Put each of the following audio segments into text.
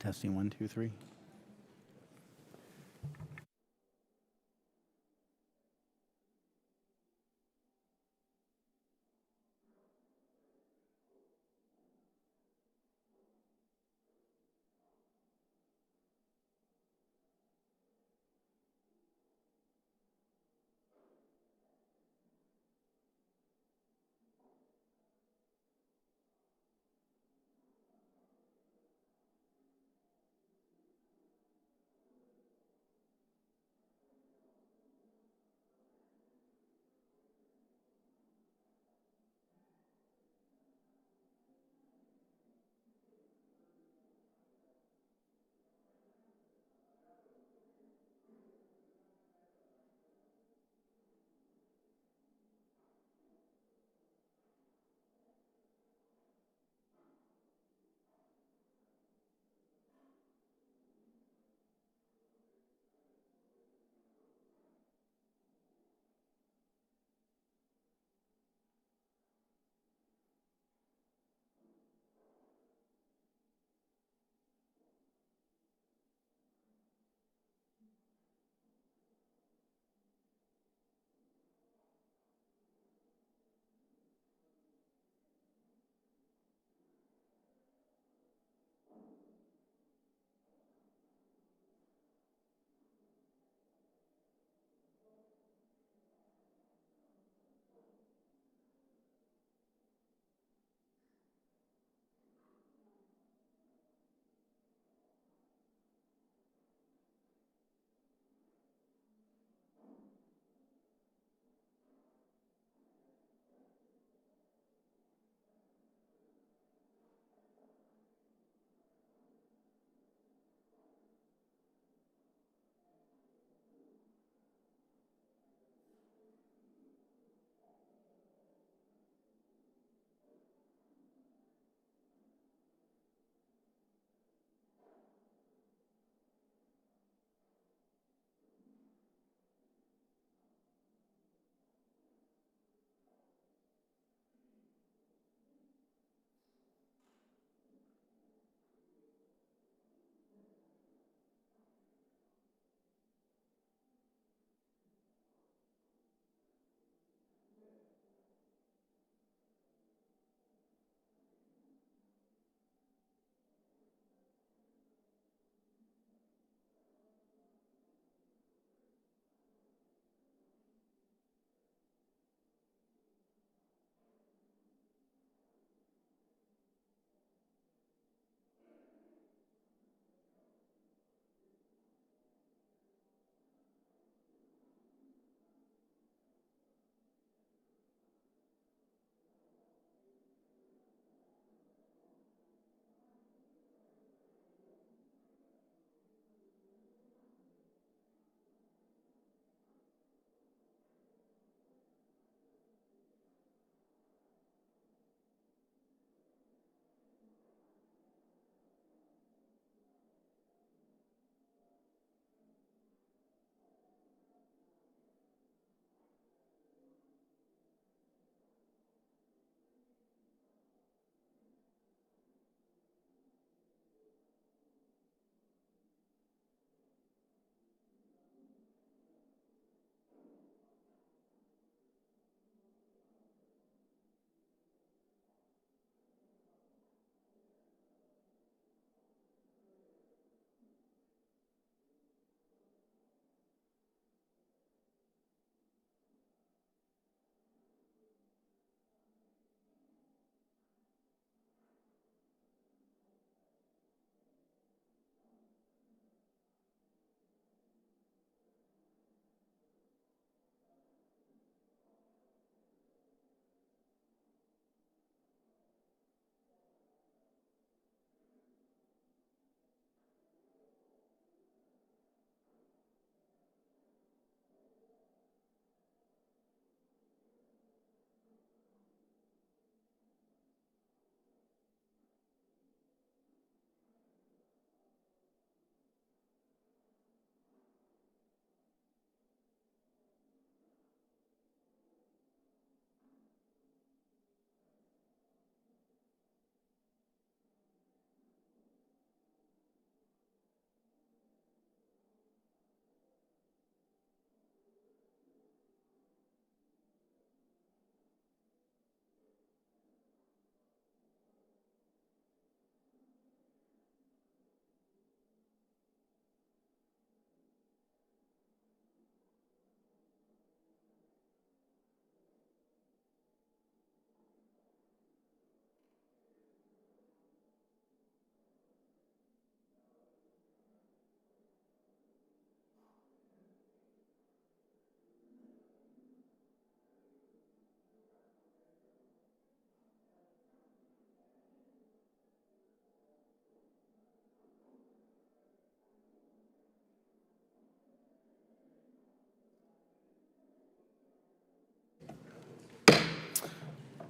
Testing 1, 2, 3.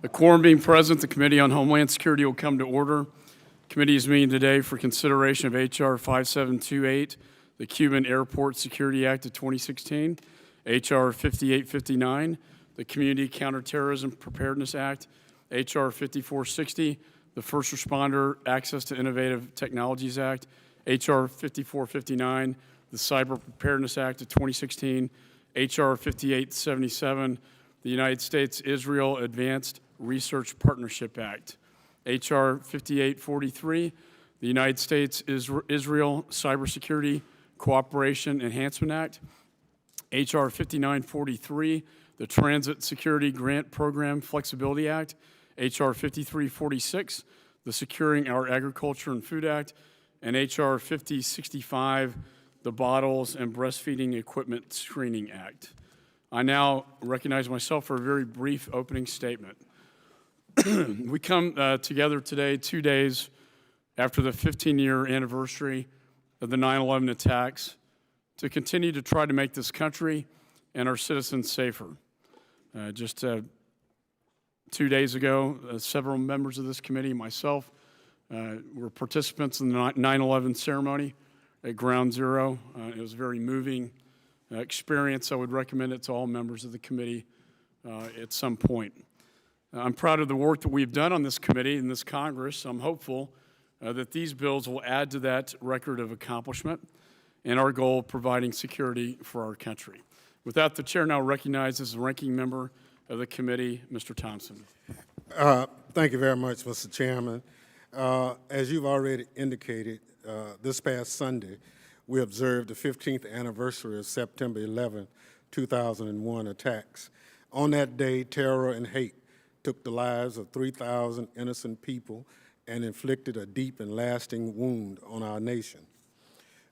The quorum being present, the Committee on Homeland Security will come to order. Committee is meeting today for consideration of H.R. 5728, the Cuban Airport Security Act of 2016, H.R. 5859, the Community Counterterrorism Preparedness Act, H.R. 5460, the First Responder Access to Innovative Technologies Act, H.R. 5459, the Cyber Preparedness Act of 2016, H.R. 5877, the United States-Israel Advanced Research Partnership Act, H.R. 5843, the United States-Israel Cybersecurity Cooperation Enhancement Act, H.R. 5943, the Transit Security Grant Program Flexibility Act, H.R. 5346, the Securing Our Agriculture and Food Act, and H.R. 5065, the Bottles and Breastfeeding Equipment Screening Act. I now recognize myself for a very brief opening statement. We come together today 2 days after the 15-year anniversary of the 9/11 attacks to continue to try to make this country and our citizens safer. Just 2 days ago, several members of this committee, myself, were participants in the 9/11 ceremony at Ground Zero. It was a very moving experience. I would recommend it to all members of the committee at some point. I'm proud of the work that we've done on this committee and this Congress. I'm hopeful that these bills will add to that record of accomplishment and our goal of providing security for our country. With that, the chair now recognizes the ranking member of the committee, Mr. Thompson. Thank you very much, Mr. Chairman. As you've already indicated, this past Sunday, we observed the 15th anniversary of September 11, 2001 attacks. On that day, terror and hate took the lives of 3,000 innocent people and inflicted a deep and lasting wound on our nation.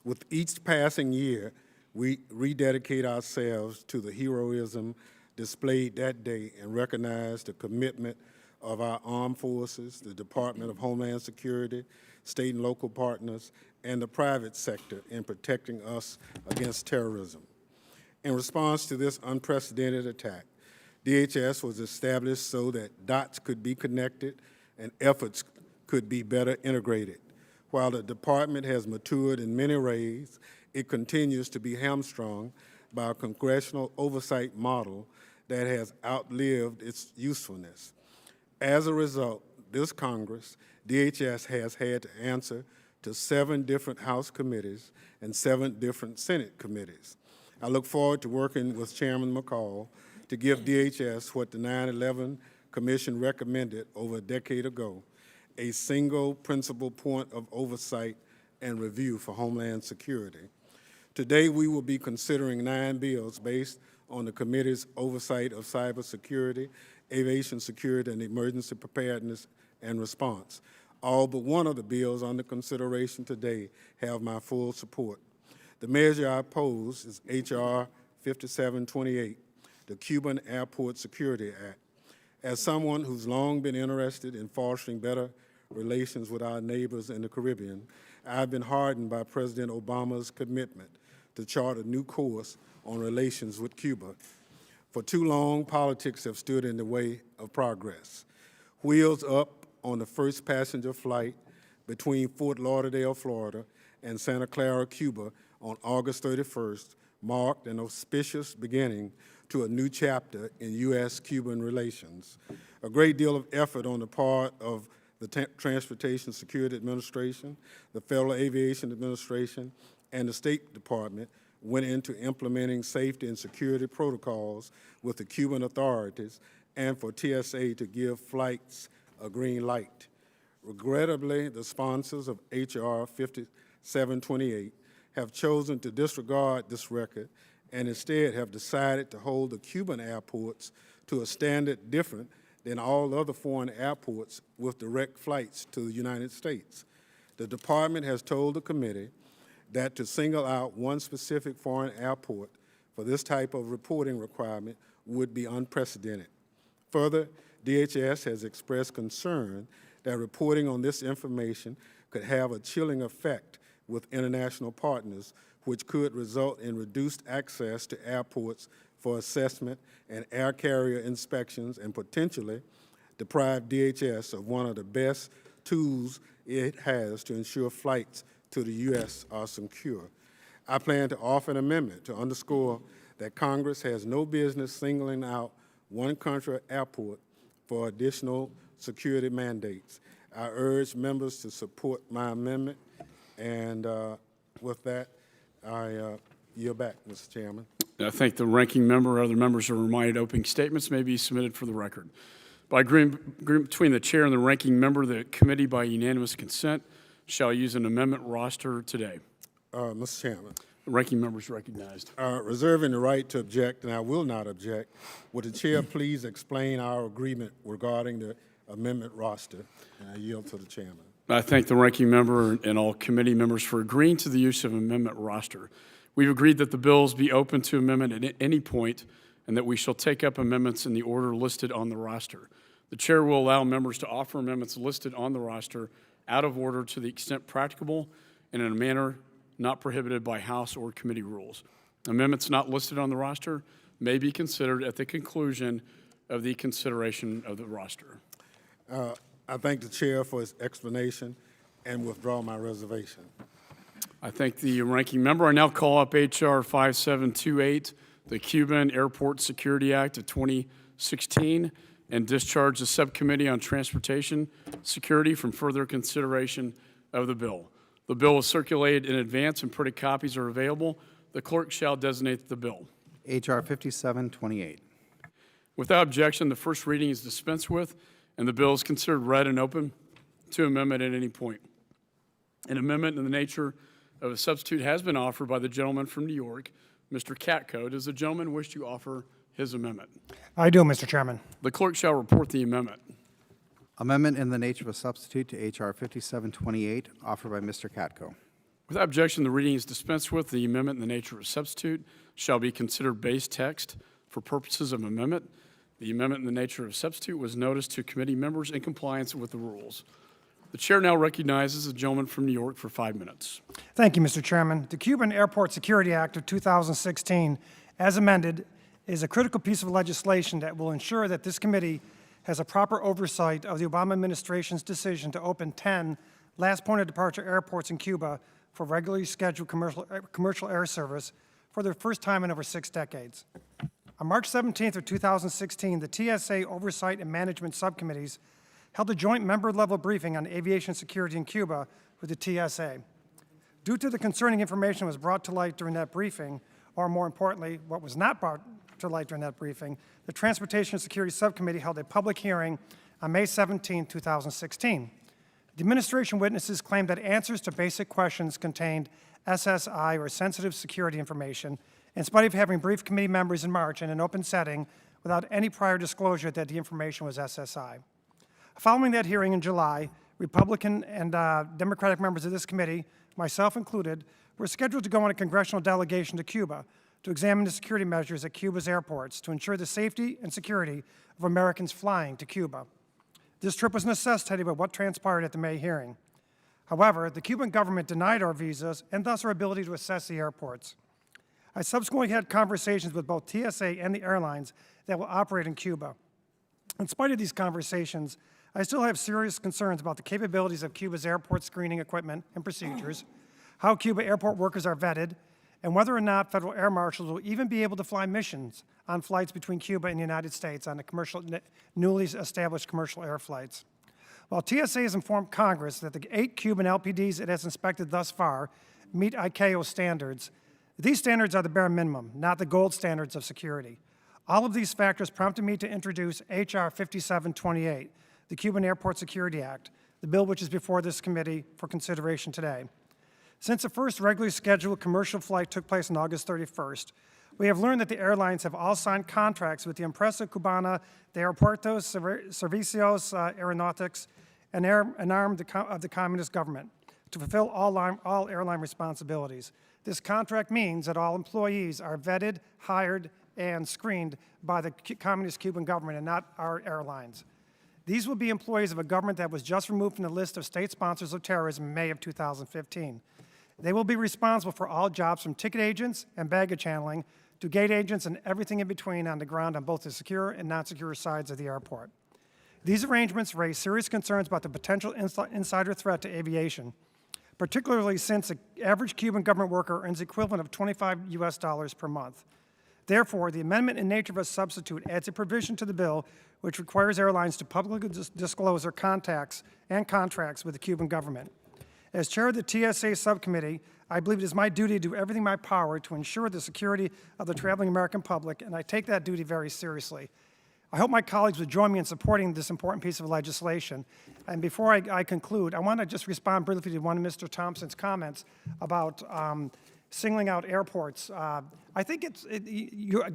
With each passing year, we rededicate ourselves to the heroism displayed that day and recognize the commitment of our armed forces, the Department of Homeland Security, state and local partners, and the private sector in protecting us against terrorism. In response to this unprecedented attack, DHS was established so that dots could be connected and efforts could be better integrated. While the department has matured in many ways, it continues to be hamstrung by a congressional oversight model that has outlived its usefulness. As a result, this Congress, DHS has had to answer to 7 different House committees and 7 different Senate committees. I look forward to working with Chairman McCall to give DHS what the 9/11 Commission recommended over a decade ago, a single principal point of oversight and review for Homeland Security. Today, we will be considering 9 bills based on the committee's oversight of cybersecurity, aviation security, and emergency preparedness and response. All but one of the bills under consideration today have my full support. The measure I oppose is H.R. 5728, the Cuban Airport Security Act. As someone who's long been interested in fostering better relations with our neighbors in the Caribbean, I've been heartened by President Obama's commitment to chart a new course on relations with Cuba. For too long, politics have stood in the way of progress. Wheels up on the first passenger flight between Fort Lauderdale, Florida, and Santa Clara, Cuba on August 31st marked an auspicious beginning to a new chapter in U.S.-Cuban relations. A great deal of effort on the part of the Transportation Security Administration, the Federal Aviation Administration, and the State Department went into implementing safety and security protocols with the Cuban authorities and for TSA to give flights a green light. Regrettably, the sponsors of H.R. 5728 have chosen to disregard this record and instead have decided to hold the Cuban airports to a standard different than all other foreign airports with direct flights to the United States. The department has told the committee that to single out one specific foreign airport for this type of reporting requirement would be unprecedented. Further, DHS has expressed concern that reporting on this information could have a chilling effect with international partners, which could result in reduced access to airports for assessment and air carrier inspections and potentially deprive DHS of one of the best tools it has to ensure flights to the U.S. are secure. I plan to offer an amendment to underscore that Congress has no business singling out one country airport for additional security mandates. I urge members to support my amendment, and with that, I yield back, Mr. Chairman. I thank the ranking member. Other members are reminded opening statements may be submitted for the record. By agreement between the chair and the ranking member, the committee, by unanimous consent, shall use an amendment roster today. Mr. Chairman. The ranking member is recognized. Reserving the right to object, and I will not object, would the chair please explain our agreement regarding the amendment roster? And I yield to the chairman. I thank the ranking member and all committee members for agreeing to the use of amendment roster. We've agreed that the bills be open to amendment at any point and that we shall take up amendments in the order listed on the roster. The chair will allow members to offer amendments listed on the roster out of order to the extent practicable and in a manner not prohibited by House or committee rules. Amendments not listed on the roster may be considered at the conclusion of the consideration of the roster. I thank the chair for his explanation and withdraw my reservation. I thank the ranking member. I now call up H.R. 5728, the Cuban Airport Security Act of 2016, and discharge the Subcommittee on Transportation Security from further consideration of the bill. The bill was circulated in advance and printed copies are available. The clerk shall designate the bill. H.R. 5728. Without objection, the first reading is dispensed with, and the bill is considered read and open to amendment at any point. An amendment in the nature of a substitute has been offered by the gentleman from New York, Mr. Katko. Does the gentleman wish to offer his amendment? I do, Mr. Chairman. The clerk shall report the amendment. Amendment in the nature of a substitute to H.R. 5728, offered by Mr. Katko. Without objection, the reading is dispensed with. The amendment in the nature of a substitute shall be considered base text for purposes of amendment. The amendment in the nature of a substitute was noticed to committee members in compliance with the rules. The chair now recognizes the gentleman from New York for 5 minutes. Thank you, Mr. Chairman. The Cuban Airport Security Act of 2016, as amended, is a critical piece of legislation that will ensure that this committee has a proper oversight of the Obama administration's decision to open 10 last point of departure airports in Cuba for regularly scheduled commercial air service for the first time in over 6 decades. On March 17th of 2016, the TSA Oversight and Management Subcommittees held a joint member-level briefing on aviation security in Cuba with the TSA. Due to the concerning information that was brought to light during that briefing, or more importantly, what was not brought to light during that briefing, the Transportation Security Subcommittee held a public hearing on May 17, 2016. The administration witnesses claimed that answers to basic questions contained SSI, or sensitive security information, in spite of having briefed committee members in March in an open setting without any prior disclosure that the information was SSI. Following that hearing in July, Republican and Democratic members of this committee, myself included, were scheduled to go on a congressional delegation to Cuba to examine the security measures at Cuba's airports to ensure the safety and security of Americans flying to Cuba. This trip was necessitated by what transpired at the May hearing. However, the Cuban government denied our visas and thus our ability to assess the airports. I subsequently had conversations with both TSA and the airlines that will operate in Cuba. In spite of these conversations, I still have serious concerns about the capabilities of Cuba's airport screening equipment and procedures, how Cuba airport workers are vetted, and whether or not federal air marshals will even be able to fly missions on flights between Cuba and the United States on the newly established commercial air flights. While TSA has informed Congress that the 8 Cuban LPDs it has inspected thus far meet ICAO standards, these standards are the bare minimum, not the gold standards of security. All of these factors prompted me to introduce H.R. 5728, the Cuban Airport Security Act, the bill which is before this committee for consideration today. Since the first regularly scheduled commercial flight took place on August 31st, we have learned that the airlines have all signed contracts with the Empresa Cubana de Aeropuertos Servicios Aeronautics, an arm of the communist government, to fulfill all airline responsibilities. This contract means that all employees are vetted, hired, and screened by the communist Cuban government and not our airlines. These will be employees of a government that was just removed from the list of state sponsors of terrorism in May of 2015. They will be responsible for all jobs from ticket agents and baggage handling to gate agents and everything in between on the ground on both the secure and non-secure sides of the airport. These arrangements raise serious concerns about the potential insider threat to aviation, particularly since the average Cuban government worker earns the equivalent of $25 per month. Therefore, the amendment in nature of a substitute adds a provision to the bill which requires airlines to publicly disclose their contacts and contracts with the Cuban government. As chair of the TSA subcommittee, I believe it is my duty to do everything in my power to ensure the security of the traveling American public, and I take that duty very seriously. I hope my colleagues would join me in supporting this important piece of legislation. And before I conclude, I want to just respond briefly to one of Mr. Thompson's comments about singling out airports. I think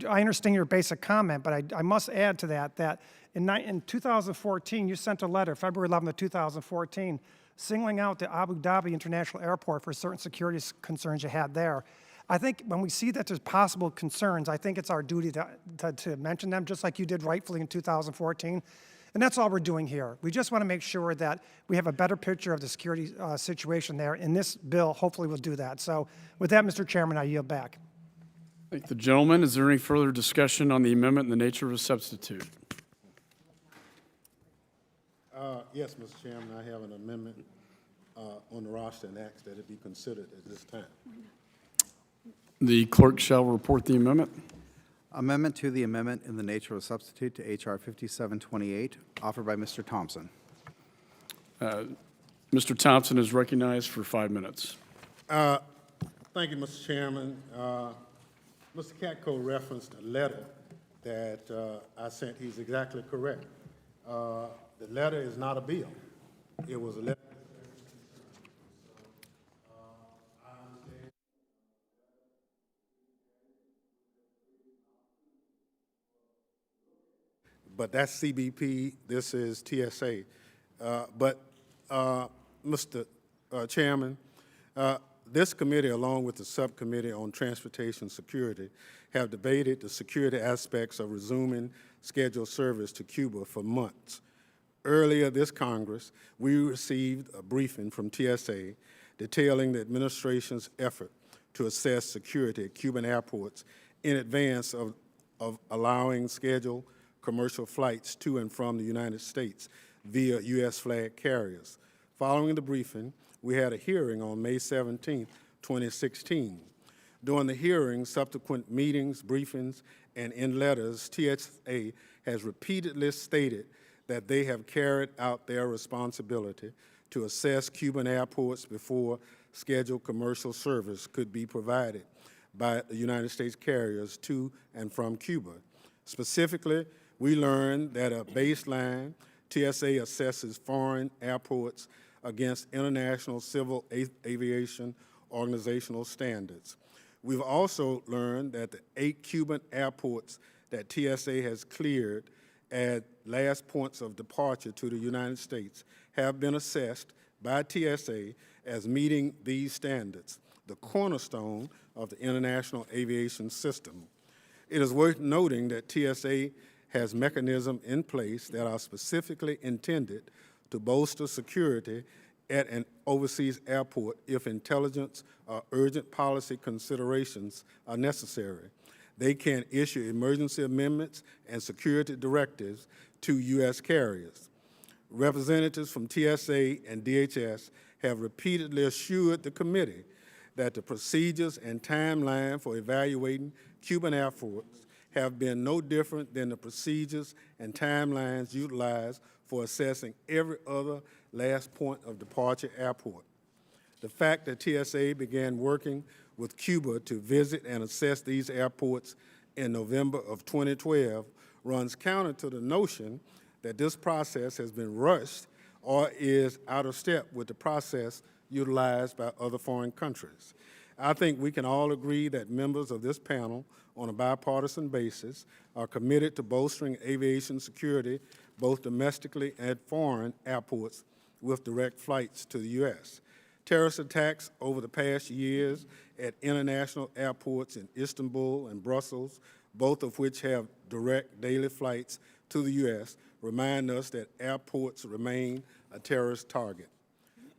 I understand your basic comment, but I must add to that in 2014, you sent a letter, February 11th of 2014, singling out the Abu Dhabi International Airport for certain security concerns you had there. I think when we see that there's possible concerns, I think it's our duty to mention them, just like you did rightfully in 2014. And that's all we're doing here. We just want to make sure that we have a better picture of the security situation there, and this bill hopefully will do that. So with that, Mr. Chairman, I yield back. Thank the gentleman. Is there any further discussion on the amendment in the nature of a substitute? Yes, Mr. Chairman, I have an amendment on the roster and ask that it be considered at this time. The clerk shall report the amendment. Amendment to the amendment in the nature of a substitute to H.R. 5728, offered by Mr. Thompson. Mr. Thompson is recognized for 5 minutes. Thank you, Mr. Chairman. Mr. Katko referenced a letter that I sent. He's exactly correct. The letter is not a bill. It was a letter. But that's CBP, this is TSA. Mr. Chairman, this committee, along with the subcommittee on transportation security, have debated the security aspects of resuming scheduled service to Cuba for months. Earlier this Congress, we received a briefing from TSA detailing the administration's effort to assess security at Cuban airports in advance of allowing scheduled commercial flights to and from the United States via U.S. flag carriers. Following the briefing, we had a hearing on May 17, 2016. During the hearing, subsequent meetings, briefings, and in letters, TSA has repeatedly stated that they have carried out their responsibility to assess Cuban airports before scheduled commercial service could be provided by the United States carriers to and from Cuba. Specifically, we learned that a baseline TSA assesses foreign airports against international civil aviation organizational standards. We've also learned that the 8 Cuban airports that TSA has cleared as last points of departure to the United States have been assessed by TSA as meeting these standards, the cornerstone of the international aviation system. It is worth noting that TSA has mechanisms in place that are specifically intended to bolster security at an overseas airport if intelligence or urgent policy considerations are necessary. They can issue emergency amendments and security directives to U.S. carriers. Representatives from TSA and DHS have repeatedly assured the committee that the procedures and timeline for evaluating Cuban airports have been no different than the procedures and timelines utilized for assessing every other last point of departure airport. The fact that TSA began working with Cuba to visit and assess these airports in November of 2012 runs counter to the notion that this process has been rushed or is out of step with the process utilized by other foreign countries. I think we can all agree that members of this panel, on a bipartisan basis, are committed to bolstering aviation security, both domestically and at foreign airports with direct flights to the U.S. Terrorist attacks over the past years at international airports in Istanbul and Brussels, both of which have direct daily flights to the U.S., remind us that airports remain a terrorist target.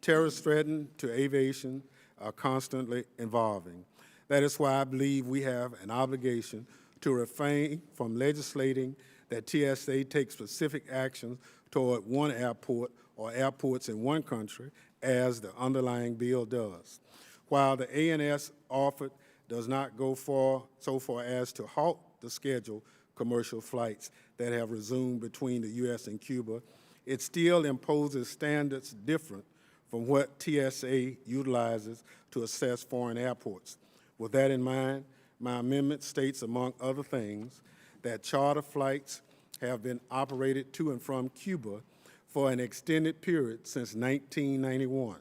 Terrorist threats to aviation are constantly evolving. That is why I believe we have an obligation to refrain from legislating that TSA take specific actions toward one airport or airports in one country, as the underlying bill does. While the ANS offered does not go so far as to halt the scheduled commercial flights that have resumed between the U.S. and Cuba, it still imposes standards different from what TSA utilizes to assess foreign airports. With that in mind, my amendment states, among other things, that charter flights have been operated to and from Cuba for an extended period since 1991.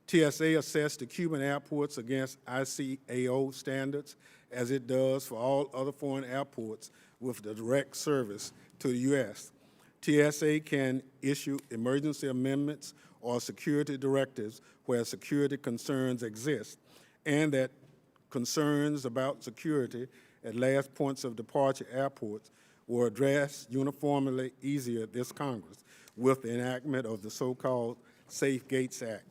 TSA assessed the Cuban airports against ICAO standards, as it does for all other foreign airports with the direct service to the U.S. TSA can issue emergency amendments or security directives where security concerns exist, and that concerns about security at last points of departure airports were addressed uniformly easier this Congress with the enactment of the so-called Safe Gates Act.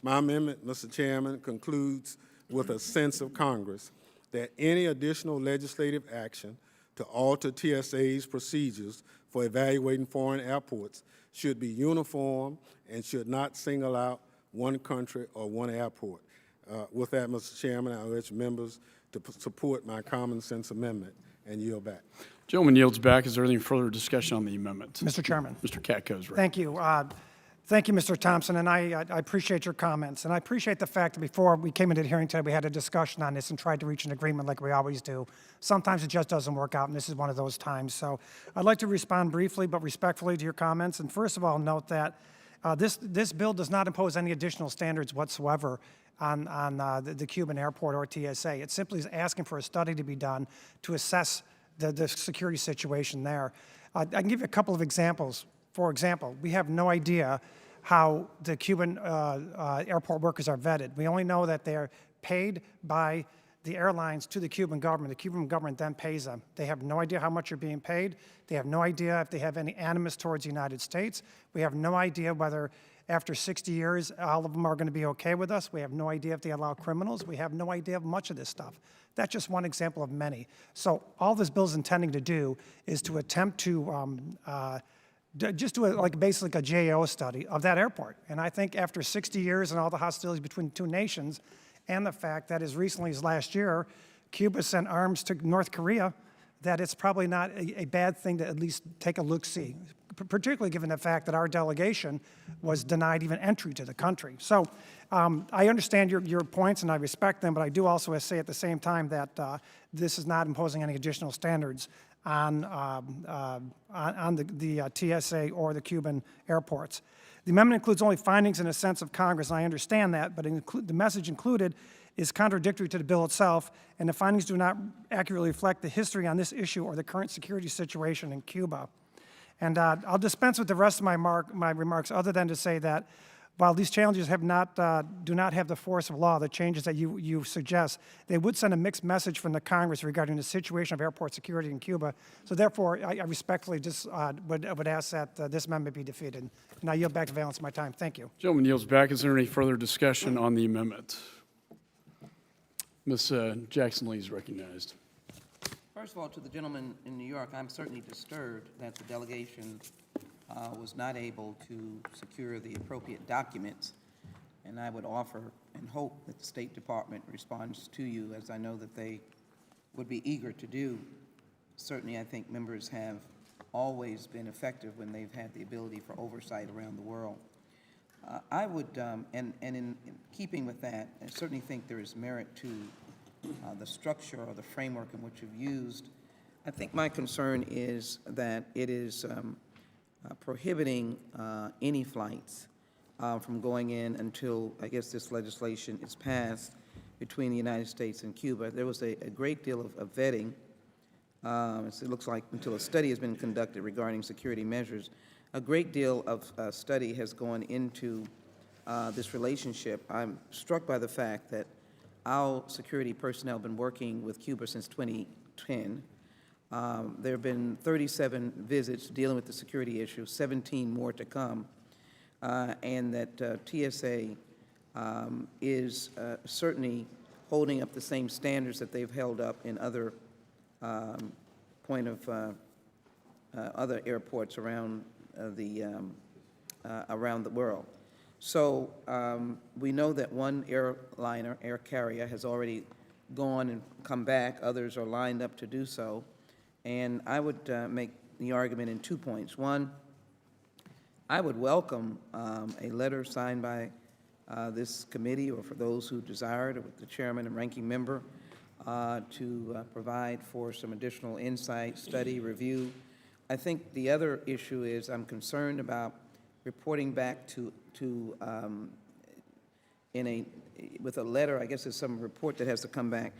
My amendment, Mr. Chairman, concludes with a sense of Congress that any additional legislative action to alter TSA's procedures for evaluating foreign airports should be uniform and should not single out one country or one airport. With that, Mr. Chairman, I urge members to support my common sense amendment and yield back. Gentleman yields back. Is there any further discussion on the amendment? Mr. Chairman. Mr. Katko is ready. Thank you. Thank you, Mr. Thompson, and I appreciate your comments. And I appreciate the fact that before we came into the hearing today, we had a discussion on this and tried to reach an agreement like we always do. Sometimes it just doesn't work out, and this is one of those times. So I'd like to respond briefly but respectfully to your comments. And first of all, note that this bill does not impose any additional standards whatsoever on the Cuban airport or TSA. It simply is asking for a study to be done to assess the security situation there. I can give you a couple of examples. For example, we have no idea how the Cuban airport workers are vetted. We only know that they're paid by the airlines to the Cuban government. The Cuban government then pays them. They have no idea how much you're being paid. They have no idea if they have any animus towards the United States. We have no idea whether after 60 years all of them are going to be okay with us. We have no idea if they allow criminals. We have no idea of much of this stuff. That's just one example of many. So all this bill is intending to do is to attempt to just do basically a GAO study of that airport. And I think after 60 years and all the hostilities between the two nations, and the fact that as recently as last year, Cuba sent arms to North Korea, that it's probably not a bad thing to at least take a look-see, particularly given the fact that our delegation was denied even entry to the country. So I understand your points and I respect them, but I do also say at the same time that this is not imposing any additional standards on the TSA or the Cuban airports. The amendment includes only findings in a sense of Congress, and I understand that, but the message included is contradictory to the bill itself, and the findings do not accurately reflect the history on this issue or the current security situation in Cuba. And I'll dispense with the rest of my remarks other than to say that while these challenges do not have the force of law, the changes that you suggest, they would send a mixed message from the Congress regarding the situation of airport security in Cuba. So therefore, I respectfully just would ask that this amendment be defeated. And I yield back the balance of my time. Thank you. Gentleman yields back. Is there any further discussion on the amendment? Ms. Jackson-Lee is recognized. First of all, to the gentleman in New York, I'm certainly disturbed that the delegation was not able to secure the appropriate documents, and I would offer and hope that the State Department responds to you, as I know that they would be eager to do. Certainly, I think members have always been effective when they've had the ability for oversight around the world. I would, and in keeping with that, I certainly think there is merit to the structure or the framework in which you've used. I think my concern is that it is prohibiting any flights from going in until, I guess, this legislation is passed between the United States and Cuba. There was a great deal of vetting. It looks like until a study has been conducted regarding security measures, a great deal of study has gone into this relationship. I'm struck by the fact that our security personnel have been working with Cuba since 2010. There have been 37 visits dealing with the security issue, 17 more to come, and that TSA is certainly holding up the same standards that they've held up in other other airports around around the world. So we know that one airliner, air carrier, has already gone and come back. Others are lined up to do so. And I would make the argument in 2 points. One, I would welcome a letter signed by this committee, or for those who desire it, with the chairman and ranking member, to provide for some additional insight, study, review. I think the other issue is I'm concerned about reporting back with a letter. I guess there's some report that has to come back,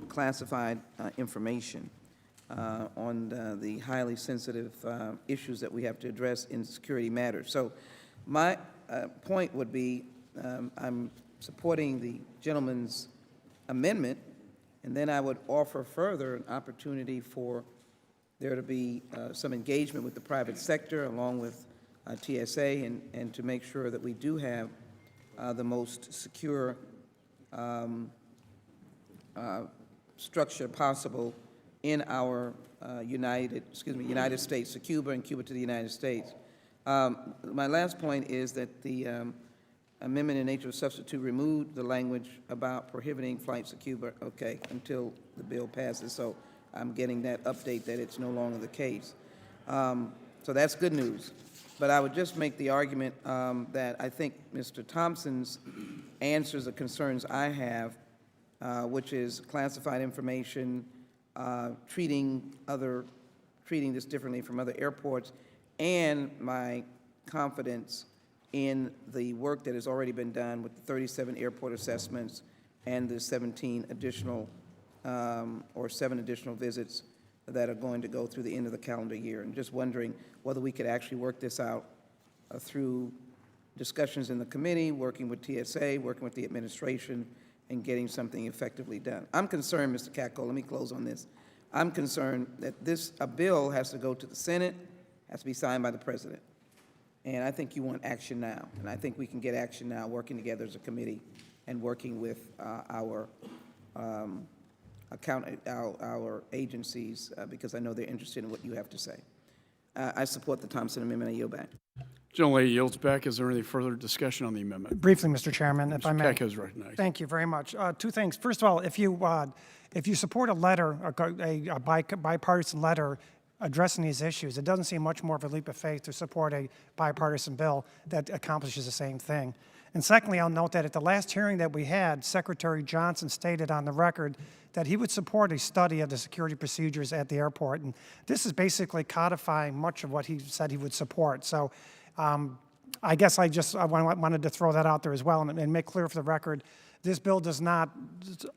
classified information on the highly sensitive issues that we have to address in security matters. So my point would be I'm supporting the gentleman's amendment, and then I would offer further an opportunity for there to be some engagement with the private sector along with TSA and to make sure that we do have the most secure structure possible in our United States, to Cuba and Cuba to the United States. My last point is that the amendment in nature of substitute removed the language about prohibiting flights to Cuba, okay, until the bill passes. So I'm getting that update that it's no longer the case. So that's good news. But I would just make the argument that I think Mr. Thompson's answers the concerns I have, which is classified information, treating this differently from other airports, and my confidence in the work that has already been done with the 37 airport assessments and the 17 additional or 7 additional visits that are going to go through the end of the calendar year. And just wondering whether we could actually work this out through discussions in the committee, working with TSA, working with the administration, and getting something effectively done. I'm concerned, Mr. Katko, let me close on this. I'm concerned that a bill has to go to the Senate, has to be signed by the President. And I think you want action now. And I think we can get action now, working together as a committee and working with our agencies, because I know they're interested in what you have to say. I support the Thompson amendment. I yield back. Gentlelady yields back. Is there any further discussion on the amendment? Briefly, Mr. Chairman, if I may. Katko is recognized. Thank you very much. 2 things. First of all, if you support a letter, a bipartisan letter addressing these issues, it doesn't seem much more of a leap of faith to support a bipartisan bill that accomplishes the same thing. And secondly, I'll note that at the last hearing that we had, Secretary Johnson stated on the record that he would support a study of the security procedures at the airport. And this is basically codifying much of what he said he would support. So I guess I wanted to throw that out there as well and make clear for the record, this bill does not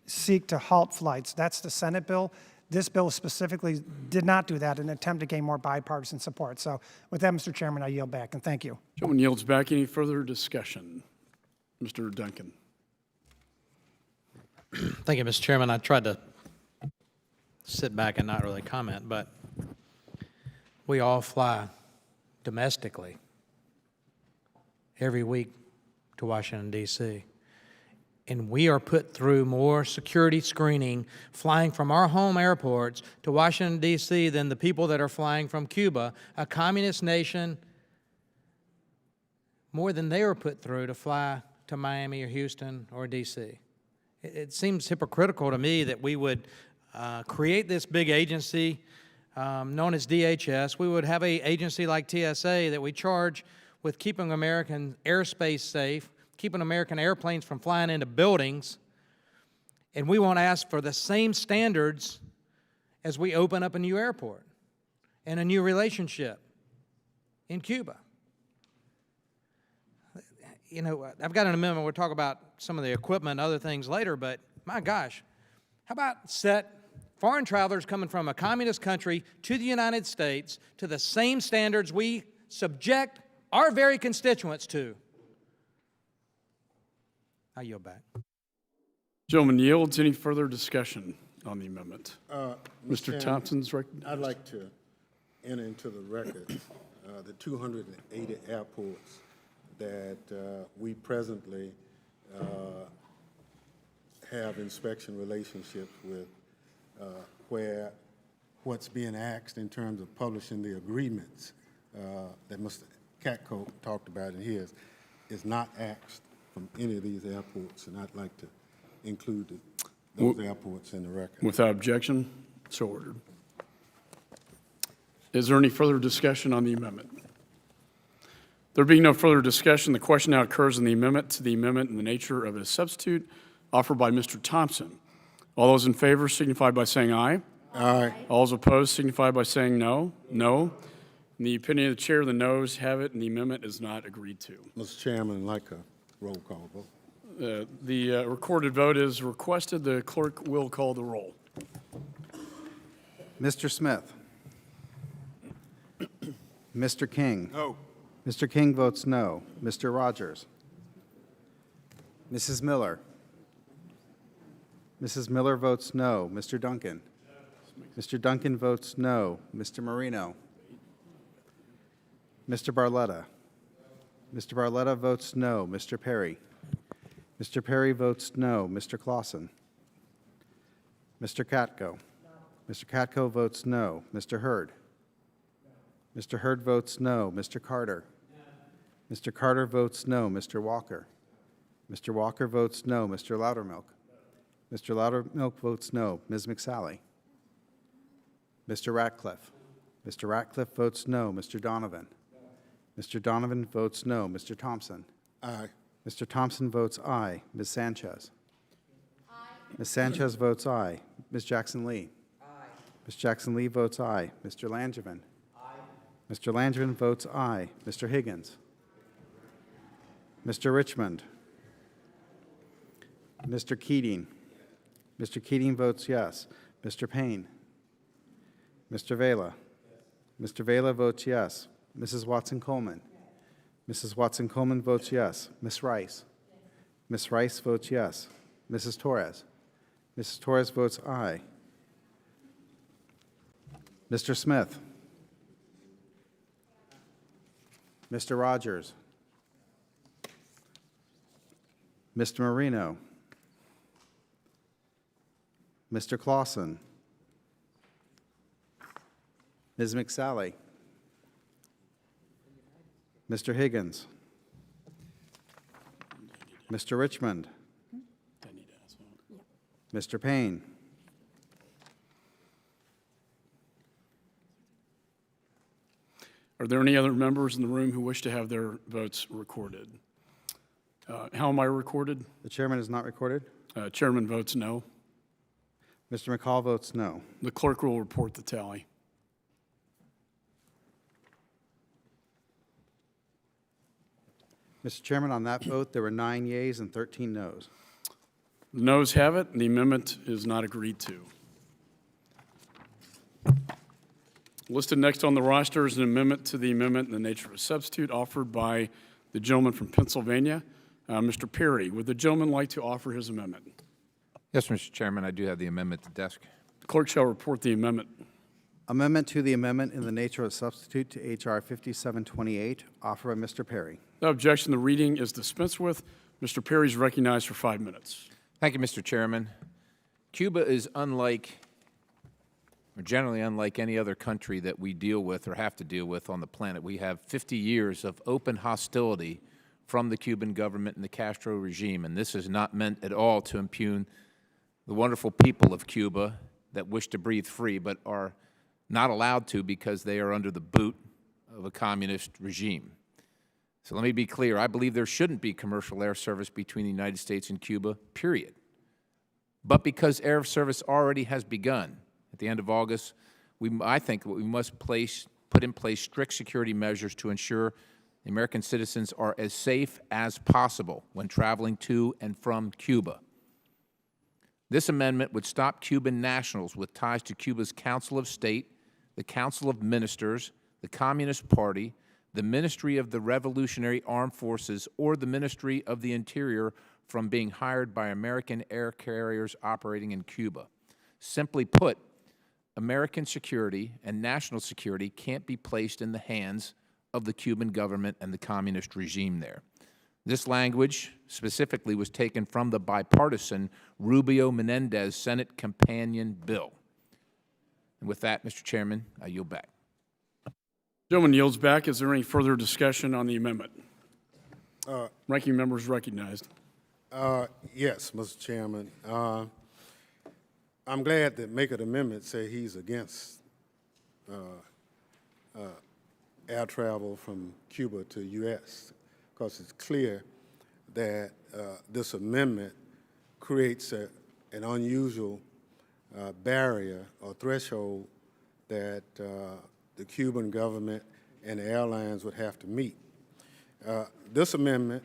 seek to halt flights. That's the Senate bill. This bill specifically did not do that in an attempt to gain more bipartisan support. So with that, Mr. Chairman, I yield back, and thank you. Gentleman yields back. Any further discussion? Mr. Duncan. Thank you, Mr. Chairman. I tried to sit back and not really comment, but we all fly domestically every week to Washington, D.C., and we are put through more security screening flying from our home airports to Washington, D.C. than the people that are flying from Cuba, a communist nation, more than they are put through to fly to Miami or Houston or D.C. It seems hypocritical to me that we would create this big agency known as DHS. We would have an agency like TSA that we charge with keeping American airspace safe, keeping American airplanes from flying into buildings, and we won't ask for the same standards as we open up a new airport and a new relationship in Cuba. You know, I've got an amendment. We'll talk about some of the equipment and other things later, but my gosh, how about set foreign travelers coming from a communist country to the United States to the same standards we subject our very constituents to? I yield back. Gentleman yields. Any further discussion on the amendment? Mr. Chairman, Thompson's recognized. I'd like to enter into the record the 280 airports that we presently have inspection relationships with, where what's being asked in terms of publishing the agreements that Mr. Catco talked about in his is not asked from any of these airports, and I'd like to include those airports in the record. Without objection, so ordered. Is there any further discussion on the amendment? There being no further discussion, the question now occurs on the amendment to the amendment in the nature of a substitute offered by Mr. Thompson. All those in favor signify by saying aye. Aye. All those opposed signify by saying no. No. In the opinion of the chair, the noes have it, and the amendment is not agreed to. Mr. Chairman, I'd like a roll call vote. The recorded vote is requested. The clerk will call the roll. Mr. Smith? Mr. King? No. Mr. King votes no. Mr. Rogers? Mrs. Miller? Mrs. Miller votes no. Mr. Duncan? Mr. Duncan votes no. Mr. Marino? Mr. Barletta? Mr. Barletta votes no. Mr. Perry? Mr. Perry votes no. Mr. Clausen? Mr. Katko? Mr. Katko votes no. Mr. Hurd? Mr. Hurd votes no. Mr. Carter? Mr. Carter votes no. Mr. Walker? Mr. Walker votes no. Mr. Loudermilk? Mr. Loudermilk votes no. Ms. McSally? Mr. Ratcliffe? Mr. Ratcliffe votes no. Mr. Donovan? Mr. Donovan votes no. Mr. Thompson? Aye. Mr. Thompson votes aye. Ms. Sanchez? Aye. Ms. Sanchez votes aye. Ms. Jackson-Lee? Aye. Ms. Jackson-Lee votes aye. Mr. Langevin? Aye. Mr. Langevin votes aye. Mr. Higgins? Mr. Richmond? Mr. Keating? Mr. Keating votes yes. Mr. Payne? Mr. Vela? Mr. Vela votes yes. Mrs. Watson-Coleman? Mrs. Watson-Coleman votes yes. Ms. Rice? Ms. Rice votes yes. Mrs. Torres? Mrs. Torres votes aye. Mr. Smith? Mr. Rogers? Mr. Marino? Mr. Clausen? Ms. McSally? Mr. Higgins? Mr. Richmond? Mr. Payne? Are there any other members in the room who wish to have their votes recorded? How am I recorded? The chairman is not recorded. Chairman votes no. Mr. McCall votes no. The clerk will report the tally. Mr. Chairman, on that vote, there were 9 yeas and 13 noes. The noes have it, and the amendment is not agreed to. Listed next on the roster is an amendment to the amendment in the nature of a substitute offered by the gentleman from Pennsylvania, Mr. Perry. Would the gentleman like to offer his amendment? Yes, Mr. Chairman, I do have the amendment to desk. The clerk shall report the amendment. Amendment to the amendment in the nature of a substitute to H.R. 5728, offered by Mr. Perry. No objection. The reading is dispensed with. Mr. Perry is recognized for 5 minutes. Thank you, Mr. Chairman. Cuba is unlike, or generally unlike any other country that we deal with or have to deal with on the planet. We have 50 years of open hostility from the Cuban government and the Castro regime, and this is not meant at all to impugn the wonderful people of Cuba that wish to breathe free but are not allowed to because they are under the boot of a communist regime. So let me be clear. I believe there shouldn't be commercial air service between the United States and Cuba, period. But because air service already has begun at the end of August, I think we must put in place strict security measures to ensure the American citizens are as safe as possible when traveling to and from Cuba. This amendment would stop Cuban nationals with ties to Cuba's Council of State, the Council of Ministers, the Communist Party, the Ministry of the Revolutionary Armed Forces, or the Ministry of the Interior from being hired by American air carriers operating in Cuba. Simply put, American security and national security can't be placed in the hands of the Cuban government and the communist regime there. This language specifically was taken from the bipartisan Rubio-Menendez Senate companion bill. And with that, Mr. Chairman, I yield back. Gentleman yields back. Is there any further discussion on the amendment? Ranking member is recognized. Yes, Mr. Chairman. I'm glad that Maker the amendment say he's against air travel from Cuba to U.S. because it's clear that this amendment creates an unusual barrier or threshold that the Cuban government and the airlines would have to meet. This amendment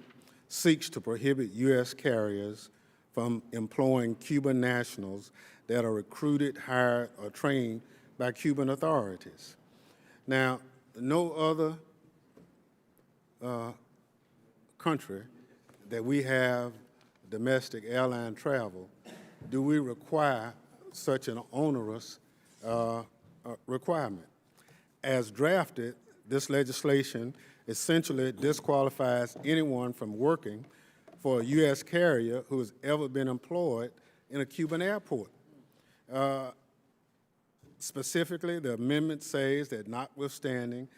seeks to prohibit U.S. carriers from employing Cuban nationals that are recruited, hired, or trained by Cuban authorities. Now, no other country that we have domestic airline travel do we require such an onerous requirement. As drafted, this legislation essentially disqualifies anyone from working for a U.S. carrier who has ever been employed in a Cuban airport. Specifically, the amendment says that notwithstanding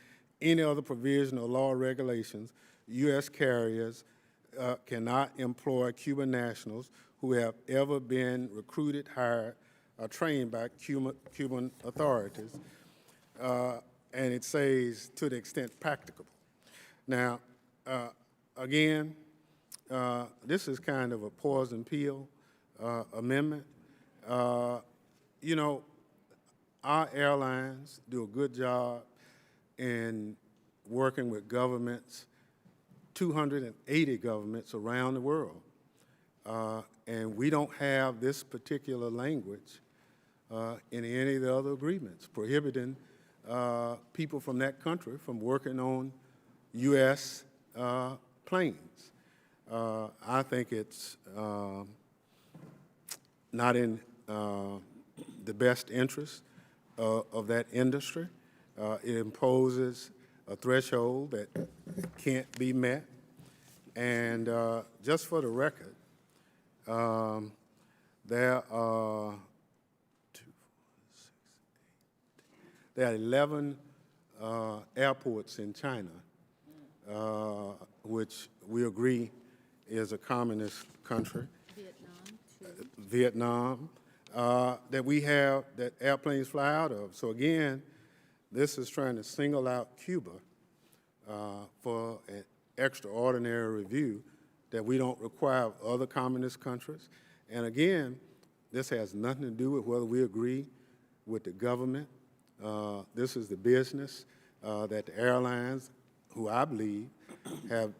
any other provision or law or regulations, U.S. carriers cannot employ Cuban nationals who have ever been recruited, hired, or trained by Cuban authorities. And it says to the extent practicable. Now, again, this is kind of a poison pill amendment. You know, our airlines do a good job in working with governments, 280 governments around the world. And we don't have this particular language in any of the other agreements prohibiting people from that country from working on U.S. planes. I think it's not in the best interest of that industry. It imposes a threshold that can't be met. And just for the record, there are 11 airports in China, which we agree is a communist country. Vietnam, that we have, that airplanes fly out of. So again, this is trying to single out Cuba for an extraordinary review that we don't require of other communist countries. And again, this has nothing to do with whether we agree with the government. This is the business that the airlines, who I believe have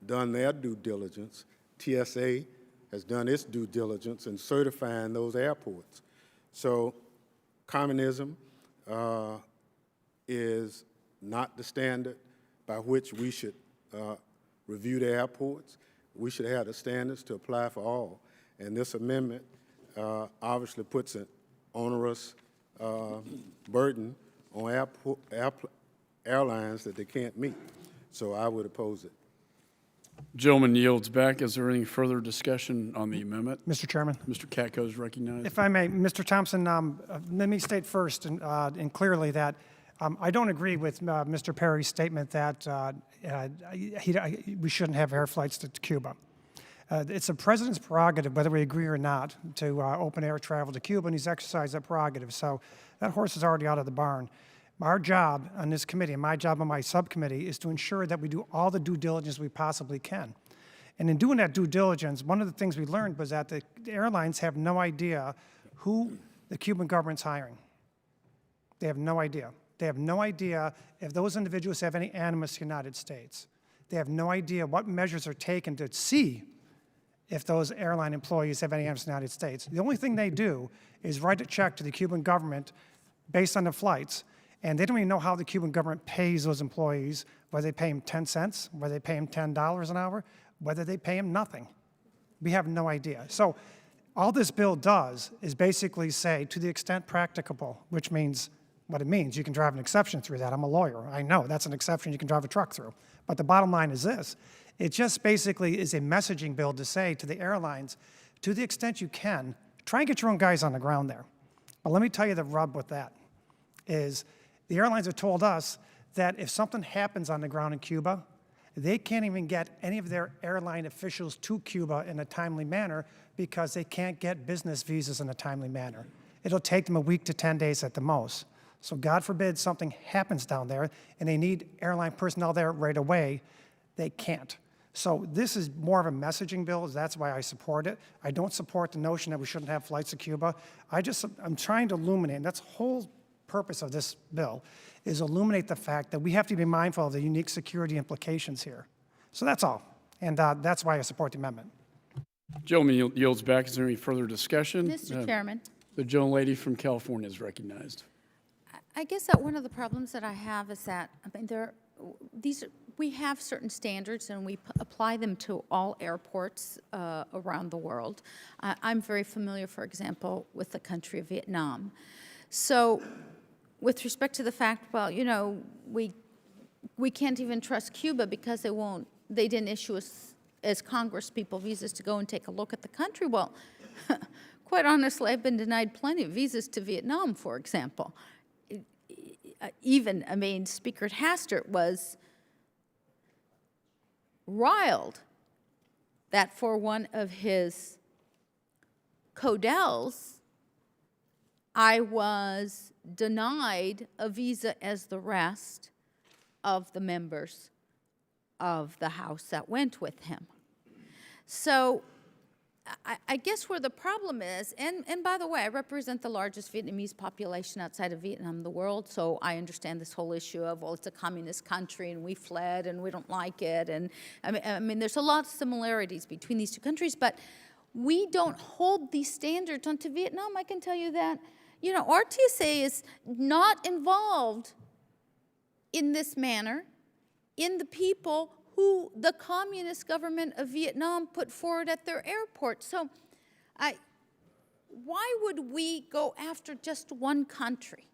done their due diligence. TSA has done its due diligence in certifying those airports. So communism is not the standard by which we should review the airports. We should have the standards to apply for all. And this amendment obviously puts an onerous burden on airlines that they can't meet. So I would oppose it. Gentleman yields back. Is there any further discussion on the amendment? Mr. Chairman. Mr. Katko is recognized. If I may, Mr. Thompson, let me state first and clearly that I don't agree with Mr. Perry's statement that we shouldn't have air flights to Cuba. It's the president's prerogative, whether we agree or not, to open air travel to Cuba, and he's exercised that prerogative. So that horse is already out of the barn. Our job on this committee, and my job on my subcommittee, is to ensure that we do all the due diligence we possibly can. And in doing that due diligence, one of the things we learned was that the airlines have no idea who the Cuban government's hiring. They have no idea. They have no idea if those individuals have any animus to the United States. They have no idea what measures are taken to see if those airline employees have any animus to the United States. The only thing they do is write a check to the Cuban government based on the flights, and they don't even know how the Cuban government pays those employees, whether they pay them 10 cents, whether they pay them $10 an hour, whether they pay them nothing. We have no idea. So all this bill does is basically say, to the extent practicable, which means what it means. You can drive an exception through that. I'm a lawyer. I know that's an exception you can drive a truck through. But the bottom line is this. It just basically is a messaging bill to say to the airlines, to the extent you can, try and get your own guys on the ground there. But let me tell you the rub with that is the airlines have told us that if something happens on the ground in Cuba, they can't even get any of their airline officials to Cuba in a timely manner because they can't get business visas in a timely manner. It'll take them a week to 10 days at the most. So God forbid something happens down there and they need airline personnel there right away, they can't. So this is more of a messaging bill. That's why I support it. I don't support the notion that we shouldn't have flights to Cuba. I'm trying to illuminate, and that's the whole purpose of this bill, is illuminate the fact that we have to be mindful of the unique security implications here. So that's all, and that's why I support the amendment. Gentleman yields back. Is there any further discussion? Mr. Chairman, The gentlelady from California is recognized. I guess that one of the problems that I have is that, I mean, we have certain standards and we apply them to all airports around the world. I'm very familiar, for example, with the country of Vietnam. So with respect to the fact, well, you know, we can't even trust Cuba because they didn't issue us as Congress people visas to go and take a look at the country. Well, quite honestly, I've been denied plenty of visas to Vietnam, for example. Even, I mean, Speaker Hastert was riled that for one of his codels, I was denied a visa as the rest of the members of the House that went with him. So I guess where the problem is, and by the way, I represent the largest Vietnamese population outside of Vietnam in the world, so I understand this whole issue of, well, it's a communist country and we fled and we don't like it. And I mean there's a lot of similarities between these two countries, but we don't hold these standards onto Vietnam. I can tell you that, you know, our TSA is not involved in this manner in the people who the communist government of Vietnam put forward at their airport. So why would we go after just one country?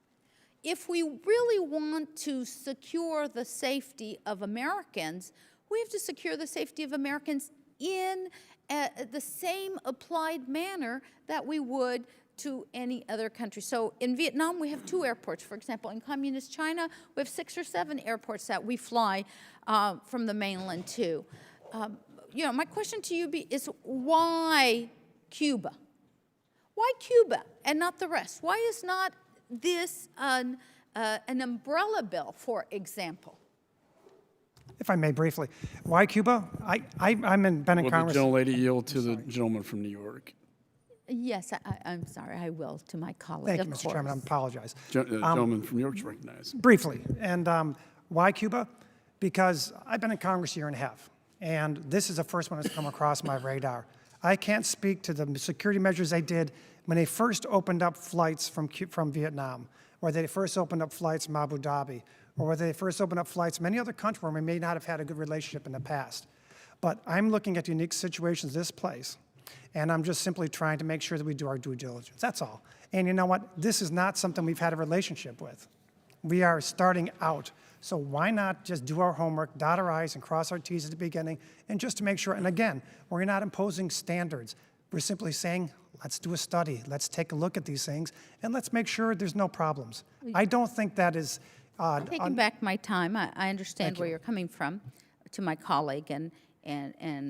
If we really want to secure the safety of Americans, we have to secure the safety of Americans in the same applied manner that we would to any other country. So in Vietnam, we have 2 airports. For example, in communist China, we have 6 or 7 airports that we fly from the mainland to. You know, my question to you is why Cuba? Why Cuba and not the rest? Why is not this an umbrella bill, for example? If I may briefly, why Cuba? I've been in Will Congress. the gentlelady yield to the gentleman from New York? Yes, I'm sorry, I will, to my colleague, Thank of you, course. Mr. Chairman. I apologize. Gentleman from New York is recognized. Briefly, and why Cuba? Because I've been in Congress a year and a half, and this is the first one that's come across my radar. I can't speak to the security measures they did when they first opened up flights from Vietnam, or they first opened up flights from Abu Dhabi, or whether they first opened up flights from any other country where we may not have had a good relationship in the past. But I'm looking at the unique situations of this place, and I'm just simply trying to make sure that we do our due diligence. That's all. And you know what? This is not something we've had a relationship with. We are starting out. So why not just do our homework, dot our I's and cross our T's at the beginning, and just to make sure, and again, we're not imposing standards. We're simply saying, let's do a study, let's take a look at these things, and let's make sure there's no problems. I don't think that is... Taking back my time, I understand where you're coming from, to my colleague, and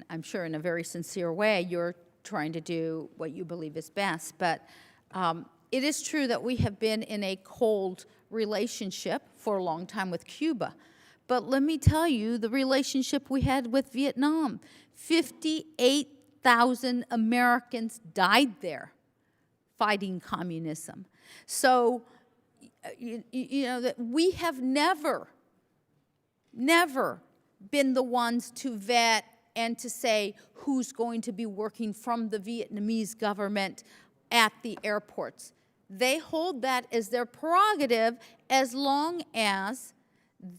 I'm sure in a very sincere way you're trying to do what you believe is best. But it is true that we have been in a cold relationship for a long time with Cuba. But let me tell you the relationship we had with Vietnam. 58,000 Americans died there fighting communism. So, you know, that we have never been the ones to vet and to say who's going to be working from the Vietnamese government at the airports. They hold that as their prerogative as long as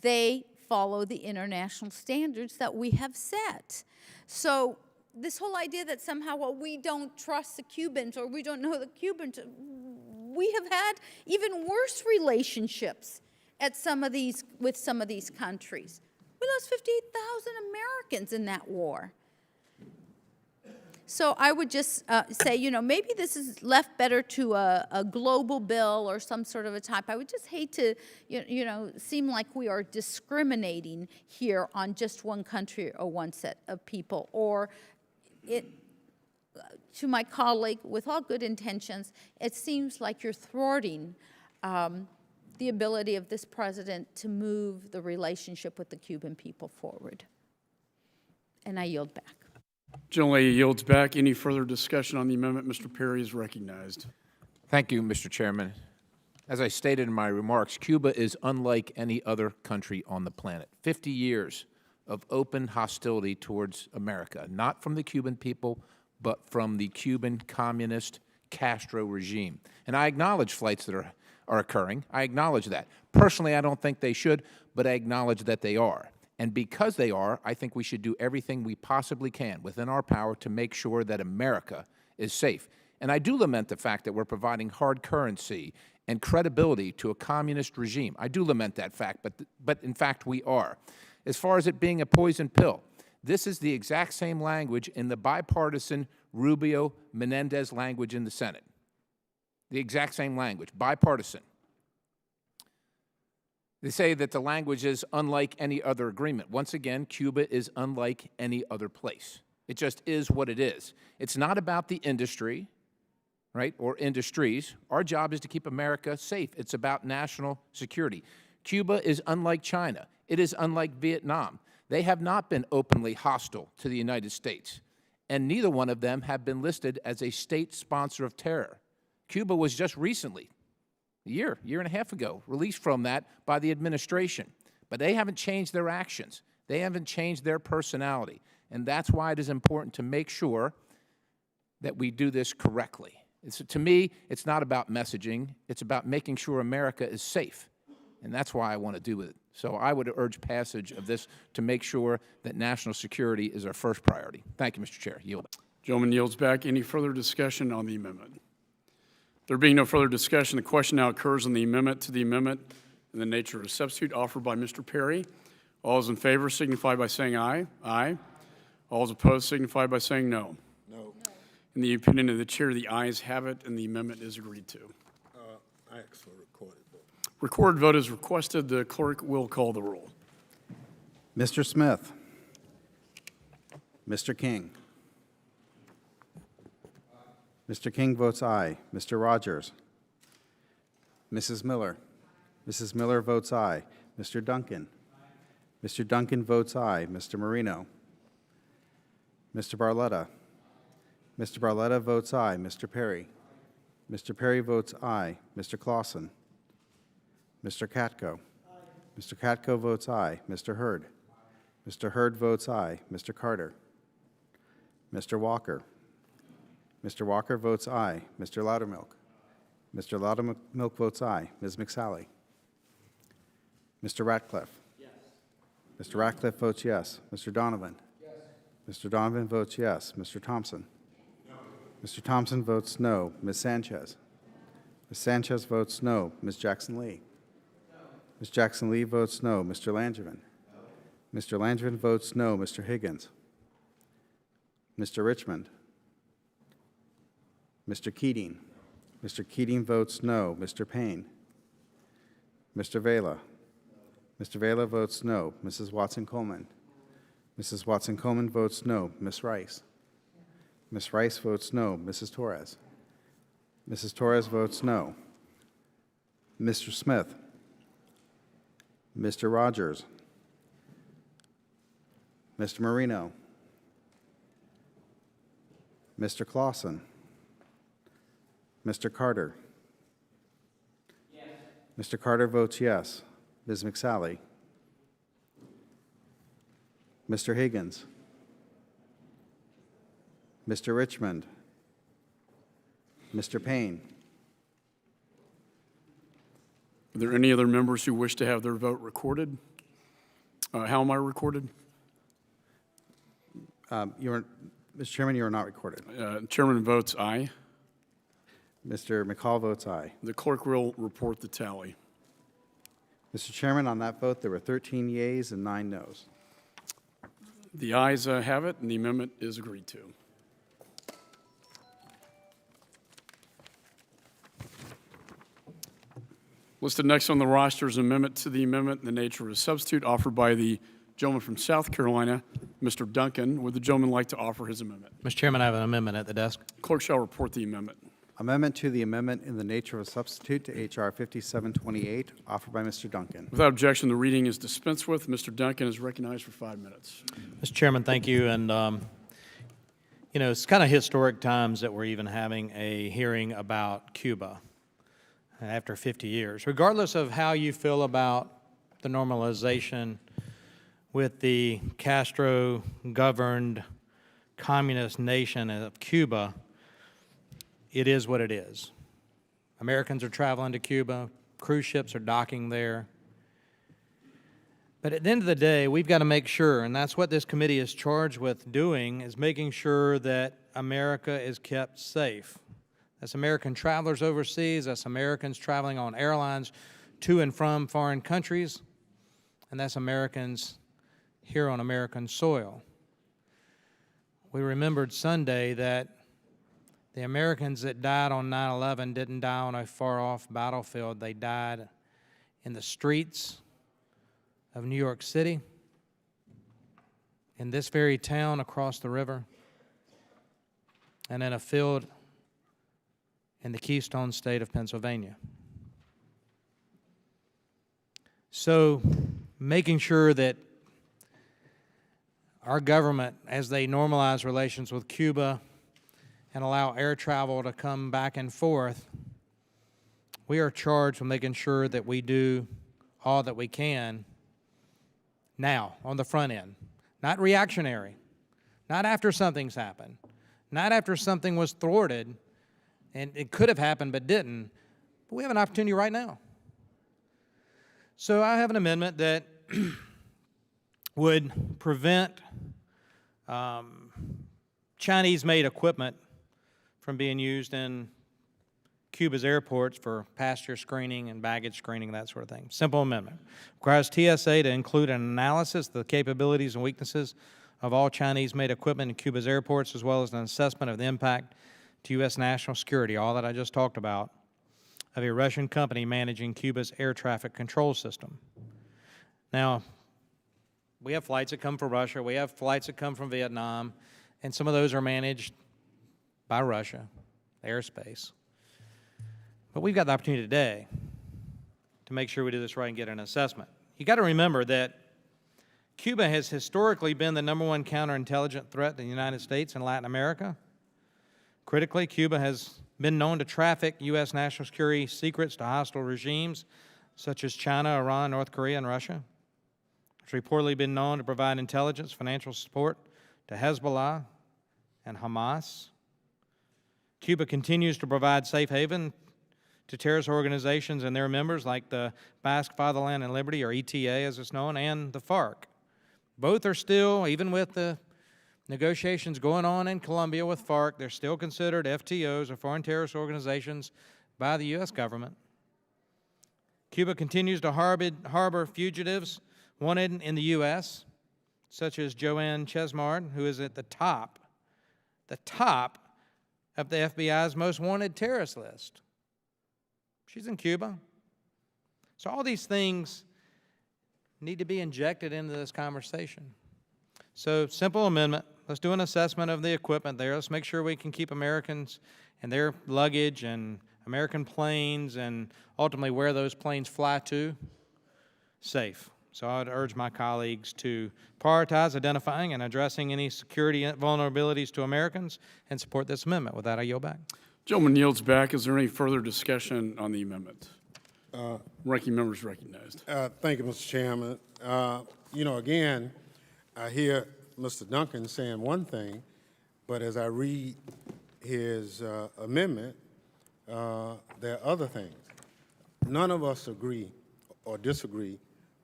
they follow the international standards that we have set. So this whole idea that somehow, well, we don't trust the Cubans or we don't know the Cubans, we have had even worse relationships at with some of these countries. We lost 58,000 Americans in that war. So I would just say, you know, maybe this is left better to a global bill or some sort of a type. I would just hate to, you know, seem like we are discriminating here on just one country or one set of people. Or to my colleague, with all good intentions, it seems like you're thwarting the ability of this president to move the relationship with the Cuban people forward. And I yield back. Gentlelady yields back. Any further discussion on the amendment? Mr. Perry is recognized. Thank you, Mr. Chairman. As I stated in my remarks, Cuba is unlike any other country on the planet. 50 years of open hostility towards America, not from the Cuban people, but from the Cuban communist Castro regime. And I acknowledge flights that are occurring. I acknowledge that. Personally, I don't think they should, but I acknowledge that they are. And because they are, I think we should do everything we possibly can within our power to make sure that America is safe. And I do lament the fact that we're providing hard currency and credibility to a communist regime. I do lament that fact, but in fact we are. As far as it being a poison pill, this is the exact same language in the bipartisan Rubio-Menendez language in the Senate. The exact same language, bipartisan. They say that the language is unlike any other agreement. Once again, Cuba is unlike any other place. It just is what it is. It's not about the industry, right, or industries. Our job is to keep America safe. It's about national security. Cuba is unlike China. It is unlike Vietnam. They have not been openly hostile to the United States, and neither one of them have been listed as a state sponsor of terror. Cuba was just recently, a year and a half ago, released from that by the administration. But they haven't changed their actions. They haven't changed their personality. And that's why it is important to make sure that we do this correctly. To me, it's not about messaging. It's about making sure America is safe. And that's why I want to do it. So I would urge passage of this to make sure that national security is our first priority. Thank you, Mr. Chair. Yield. Gentleman yields back. Any further discussion on the amendment? There being no further discussion, the question now occurs on the amendment to the amendment in the nature of a substitute offered by Mr. Perry. All those in favor signify by saying aye. Aye. All those opposed signify by saying no. No. In the opinion of the chair, the ayes have it, and the amendment is agreed to. I ask for a recorded vote. Recorded vote is requested. The clerk will call the roll. Mr. Smith. Mr. King. Mr. King votes aye. Mr. Rogers. Mrs. Miller. Mrs. Miller votes aye. Mr. Duncan. Mr. Duncan votes aye. Mr. Marino. Mr. Barletta. Mr. Barletta votes aye. Mr. Perry. Mr. Perry votes aye. Mr. Clausen. Mr. Katko. Mr. Katko votes aye. Mr. Hurd. Mr. Hurd votes aye. Mr. Carter. Mr. Walker. Mr. Walker votes aye. Mr. Loudermilk. Mr. Loudermilk votes aye. Ms. McSally. Mr. Ratcliffe. Yes. Mr. Ratcliffe votes yes. Mr. Donovan. Yes. Mr. Donovan votes yes. Mr. Thompson. No. Mr. Thompson votes no. Ms. Sanchez. Ms. Sanchez votes no. Ms. Jackson-Lee. No. Ms. Jackson-Lee votes no. Mr. Langevin. No. Mr. Langevin votes no. Mr. Higgins. Mr. Richmond. Mr. Keating. Mr. Keating votes no. Mr. Payne. Mr. Vela. Mr. Vela votes no. Mrs. Watson-Coleman. Mrs. Watson-Coleman votes no. Ms. Rice. Ms. Rice votes no. Mrs. Torres. Mrs. Torres votes no. Mr. Smith. Mr. Rogers. Mr. Marino. Mr. Clausen. Mr. Carter. Yes. Mr. Carter votes yes. Ms. McSally. Mr. Higgins. Mr. Richmond. Mr. Payne. Are there any other members who wish to have their vote recorded? How am I recorded? Mr. Chairman, you are not recorded. Chairman votes aye. Mr. McCall votes aye. The clerk will report the tally. Mr. Chairman, on that vote, there were 13 yeas and 9 noes. The ayes have it, and the amendment is agreed to. Listed next on the roster is an amendment to the amendment in the nature of a substitute offered by the gentleman from South Carolina, Mr. Duncan. Would the gentleman like to offer his amendment? Mr. Chairman, I have an amendment at the desk. Clerk shall report the amendment. Amendment to the amendment in the nature of a substitute to H.R. 5728, offered by Mr. Duncan. Without objection, the reading is dispensed with. Mr. Duncan is recognized for 5 minutes. Mr. Chairman, thank you. And, you know, it's kind of historic times that we're even having a hearing about Cuba after 50 years. Regardless of how you feel about the normalization with the Castro-governed communist nation of Cuba, it is what it is. Americans are traveling to Cuba. Cruise ships are docking there. But at the end of the day, we've got to make sure, and that's what this committee is charged with doing, is making sure that America is kept safe. That's American travelers overseas. That's Americans traveling on airlines to and from foreign countries. And that's Americans here on American soil. We remembered Sunday that the Americans that died on 9/11 didn't die on a far-off battlefield. They died in the streets of New York City, in this very town across the river, and in a field in the Keystone State of Pennsylvania. So, making sure that our government, as they normalize relations with Cuba and allow air travel to come back and forth, we are charged with making sure that we do all that we can now, on the front end. Not reactionary, not after something's happened, not after something was thwarted, and it could have happened but didn't, but we have an opportunity right now. So I have an amendment that would prevent Chinese-made equipment from being used in Cuba's airports for passenger screening and baggage screening, that sort of thing. Simple amendment. Requires TSA to include an analysis of the capabilities and weaknesses of all Chinese-made equipment in Cuba's airports, as well as an assessment of the impact to U.S. national security, all that I just talked about, of a Russian company managing Cuba's air traffic control system. Now, we have flights that come from Russia, we have flights that come from Vietnam, and some of those are managed by Russia, airspace. But we've got the opportunity today to make sure we do this right and get an assessment. You got to remember that Cuba has historically been the #1 counterintelligence threat to the United States and Latin America. Critically, Cuba has been known to traffic U.S. national security secrets to hostile regimes such as China, Iran, North Korea, and Russia. It's reportedly been known to provide intelligence, financial support to Hezbollah and Hamas. Cuba continues to provide safe haven to terrorist organizations and their members like the Basque Fatherland and Liberty, or ETA as it's known, and the FARC. Both are still, even with the negotiations going on in Colombia with FARC, they're still considered FTOs, or foreign terrorist organizations, by the U.S. government. Cuba continues to harbor fugitives wanted in the U.S., such as Joanne Chesmard, who is at the top of the FBI's most wanted terrorist list. She's in Cuba. So all these things need to be injected into this conversation. So simple amendment. Let's do an assessment of the equipment there. Let's make sure we can keep Americans and their luggage and American planes and ultimately where those planes fly to safe. So I would urge my colleagues to prioritize identifying and addressing any security vulnerabilities to Americans and support this amendment. With that, I yield back. Gentleman yields back. Is there any further discussion on the amendment? Ranking member is recognized. Thank you, Mr. Chairman. You know, again, I hear Mr. Duncan saying one thing, but as I read his amendment, there are other things. None of us agree or disagree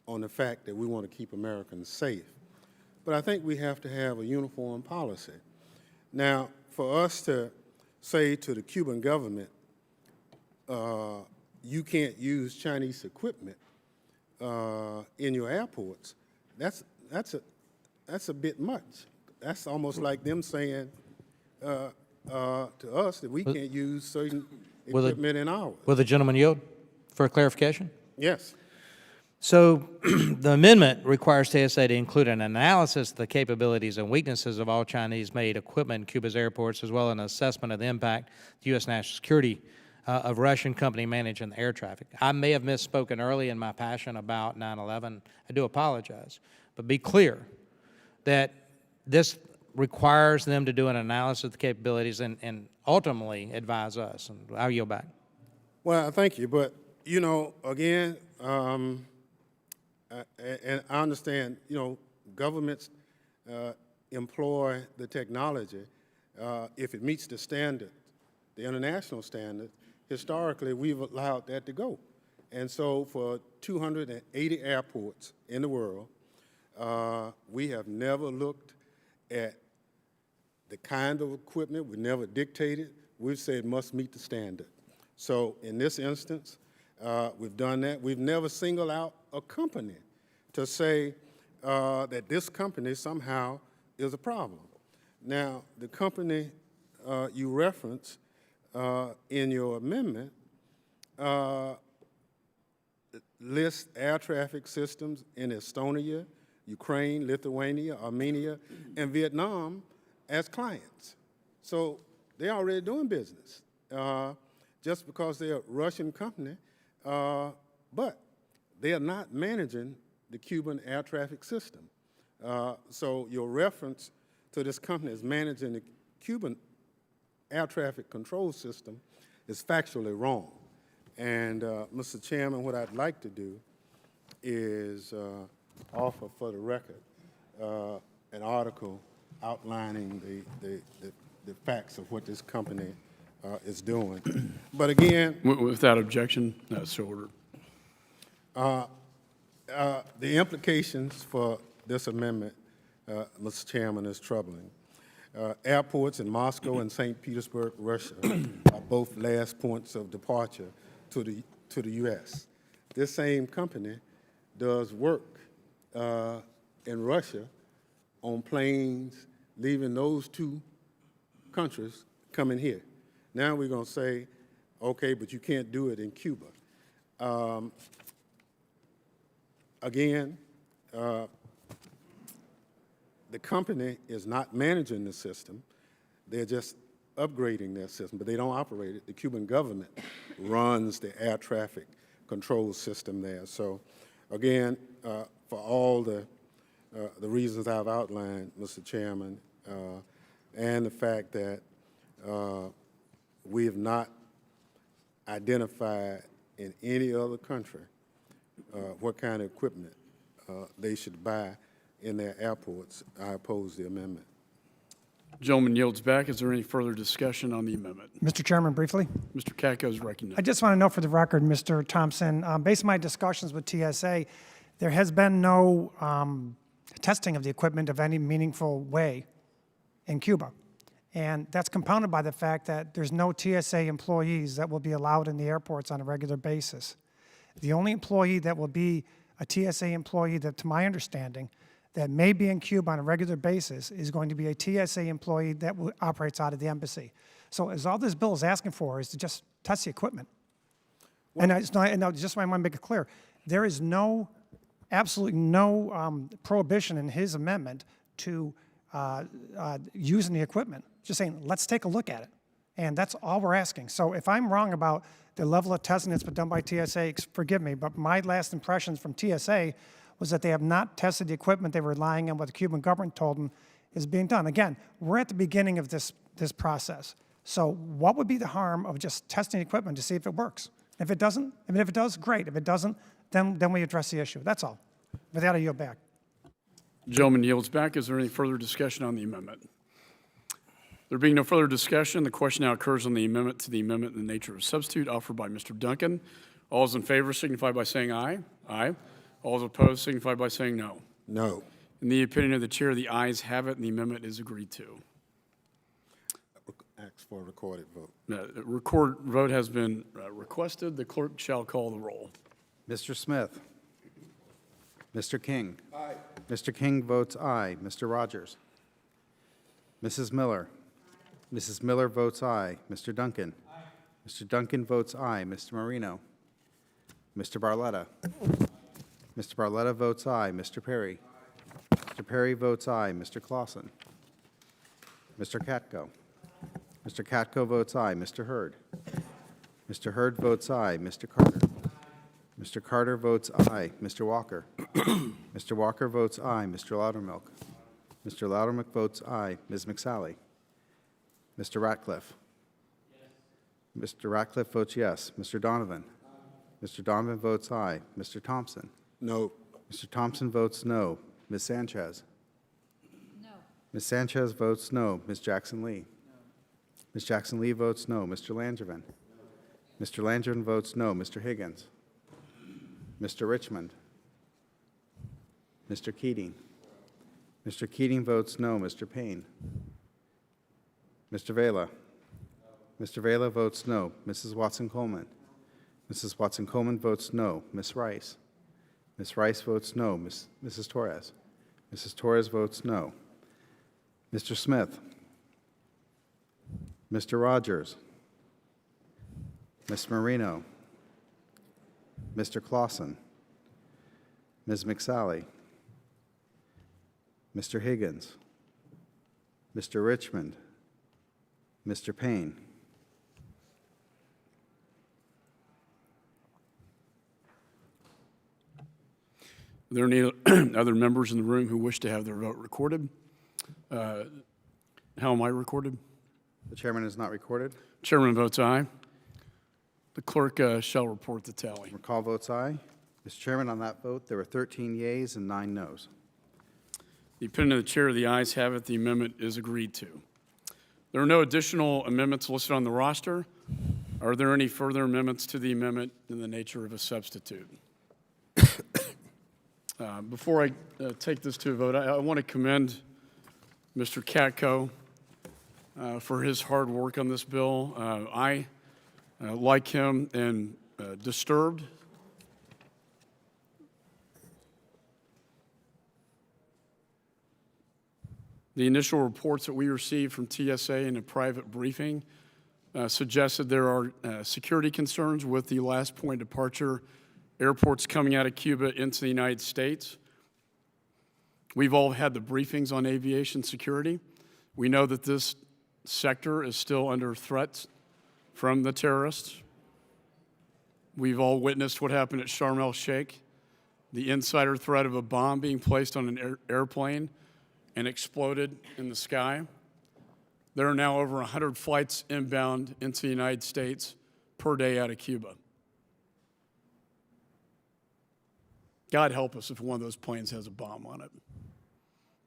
on the fact that we want to keep Americans safe. But I think we have to have a uniform policy. Now, for us to say to the Cuban government, you can't use Chinese equipment in your airports, that's a bit much. That's almost like them saying to us that we can't use certain equipment in ours. Will the gentleman yield? for clarification? Yes. So the amendment requires TSA to include an analysis of the capabilities and weaknesses of all Chinese-made equipment in Cuba's airports, as well as an assessment of the impact to U.S. national security of Russian company managing the air traffic. I may have misspoken early in my passion about 9/11. I do apologize. But be clear that this requires them to do an analysis of the capabilities and ultimately advise us. And I'll yield back. Well, thank you. But, you know, again, and I understand, you know, governments employ the technology if it meets the standard, the international standard. Historically, we've allowed that to go. And so for 280 airports in the world, we have never looked at the kind of equipment. We never dictated. We've said it must meet the standard. So in this instance, we've done that. We've never singled out a company to say that this company somehow is a problem. Now, the company you reference in your amendment lists air traffic systems in Estonia, Ukraine, Lithuania, Armenia, and Vietnam as clients. So they're already doing business just because they're a Russian company, but they are not managing the Cuban air traffic system. So your reference to this company as managing the Cuban air traffic control system is factually wrong. And Mr. Chairman, what I'd like to do is offer for the record an article outlining the facts of what this company is doing. But again, Without objection, that's so ordered. the implications for this amendment, Mr. Chairman, is troubling. Airports in Moscow and St. Petersburg, Russia, are both last points of departure to the U.S. This same company does work in Russia on planes leaving those two countries coming here. Now we're going to say, okay, but you can't do it in Cuba. Again, the company is not managing the system. They're just upgrading their system, but they don't operate it. The Cuban government runs the air traffic control system there. So again, for all the reasons I've outlined, Mr. Chairman, and the fact that we have not identified in any other country what kind of equipment they should buy in their airports, I oppose the amendment. Gentleman yields back. Is there any further discussion on the amendment? Mr. Chairman, briefly. Mr. Katko is recognized. I just want to know for the record, Mr. Thompson, based on my discussions with TSA, there has been no testing of the equipment of any meaningful way in Cuba. And that's compounded by the fact that there's no TSA employees that will be allowed in the airports on a regular basis. The only employee that will be a TSA employee that, to my understanding, that may be in Cuba on a regular basis is going to be a TSA employee that operates out of the embassy. So as all this bill is asking for is to just test the equipment. And I just want to make it clear, there is absolutely no prohibition in his amendment to using the equipment. Just saying, let's take a look at it. And that's all we're asking. So if I'm wrong about the level of testing that's been done by TSA, forgive me, but my last impressions from TSA was that they have not tested the equipment. They were relying on what the Cuban government told them is being done. Again, we're at the beginning of this process. So what would be the harm of just testing the equipment to see if it works? If it doesn't, I mean, if it does, great. If it doesn't, then we address the issue. That's all. With that, I yield back. Gentleman yields back. Is there any further discussion on the amendment? There being no further discussion, the question now occurs on the amendment to the amendment in the nature of a substitute offered by Mr. Duncan. All those in favor signify by saying aye. Aye. All those opposed signify by saying no. No. In the opinion of the chair, the ayes have it, and the amendment is agreed to. Ask for a recorded vote. The record vote has been requested. The clerk shall call the roll. Mr. Smith. Mr. King. Aye. Mr. King votes aye. Mr. Rogers. Mrs. Miller. Mrs. Miller votes aye. Mr. Duncan. Aye. Mr. Duncan votes aye. Mr. Marino. Mr. Barletta. Mr. Barletta votes aye. Mr. Perry. Mr. Perry votes aye. Mr. Clausen. Mr. Katko. Mr. Katko votes aye. Mr. Hurd. Mr. Hurd votes aye. Mr. Carter. Mr. Carter votes aye. Mr. Walker. Mr. Walker votes aye. Mr. Loudermilk. Mr. Loudermilk votes aye. Ms. McSally. Mr. Ratcliffe. Mr. Ratcliffe votes yes. Mr. Donovan. Mr. Donovan votes aye. Mr. Thompson. No. Mr. Thompson votes no. Ms. Sanchez. No. Ms. Sanchez votes no. Ms. Jackson Lee. Ms. Jackson Lee votes no. Mr. Langevin. Mr. Langevin votes no. Mr. Higgins. Mr. Richmond. Mr. Keating. Mr. Keating votes no. Mr. Payne. Mr. Vela. Mr. Vela votes no. Mrs. Watson-Coleman. Mrs. Watson-Coleman votes no. Ms. Rice. Ms. Rice votes no. Mrs. Torres. Mrs. Torres votes no. Mr. Smith. Mr. Rogers. Ms. Marino. Mr. Clausen. Ms. McSally. Mr. Higgins. Mr. Richmond. Mr. Payne. Are there any other members in the room who wish to have their vote recorded? How am I recorded? The chairman is not recorded. Chairman votes aye. The clerk shall report the tally. McCall votes aye. Mr. Chairman, on that vote, there were 13 yeas and 9 noes. The opinion of the chair, the ayes have it. The amendment is agreed to. There are no additional amendments listed on the roster. Are there any further amendments to the amendment in the nature of a substitute? Before I take this to a vote, I want to commend Mr. Katko for his hard work on this bill. I, like him, am disturbed the initial reports that we received from TSA in a private briefing suggested there are security concerns with the last point of departure airports coming out of Cuba into the United States. We've all had the briefings on aviation security. We know that this sector is still under threat from the terrorists. We've all witnessed what happened at Sharm el-Sheikh, the insider threat of a bomb being placed on an airplane and exploded in the sky. There are now over 100 flights inbound into the United States per day out of Cuba. God help us if one of those planes has a bomb on it.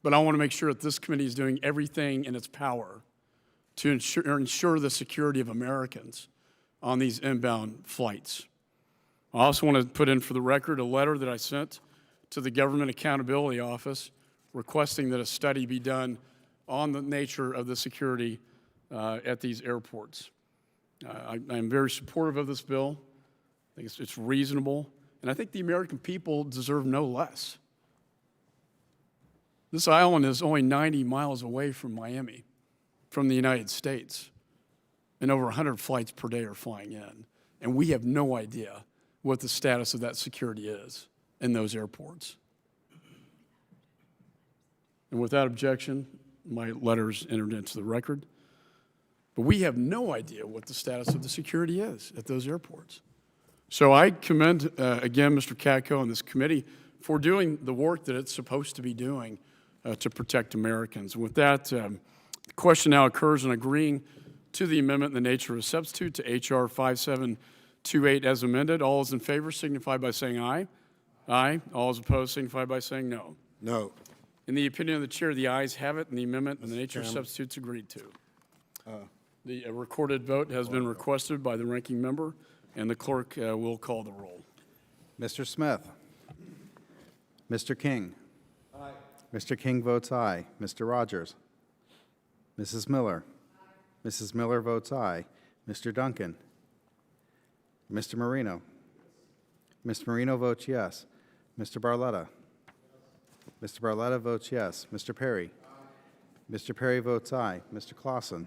But I want to make sure that this committee is doing everything in its power to ensure the security of Americans on these inbound flights. I also want to put in for the record a letter that I sent to the Government Accountability Office requesting that a study be done on the nature of the security at these airports. I am very supportive of this bill. I think it's reasonable. And I think the American people deserve no less. This island is only 90 miles away from Miami, from the United States, and over 100 flights per day are flying in. And we have no idea what the status of that security is in those airports. And without objection, my letter's entered into the record. But we have no idea what the status of the security is at those airports. So I commend, again, Mr. Katko and this committee for doing the work that it's supposed to be doing to protect Americans. With that, the question now occurs on agreeing to the amendment in the nature of a substitute to H.R. 5728 as amended. All those in favor signify by saying aye. Aye. All those opposed signify by saying no. No. In the opinion of the chair, the ayes have it, and the amendment in the nature of substitutes agreed to. The recorded vote has been requested by the ranking member, and the clerk will call the roll. Mr. Smith. Mr. King. Aye. Mr. King votes aye. Mr. Rogers. Mrs. Miller. Aye. Mrs. Miller votes aye. Mr. Duncan. Mr. Marino. Mr. Marino votes yes. Mr. Barletta. Mr. Barletta votes yes. Mr. Perry. Aye. Mr. Perry votes aye. Mr. Clausen.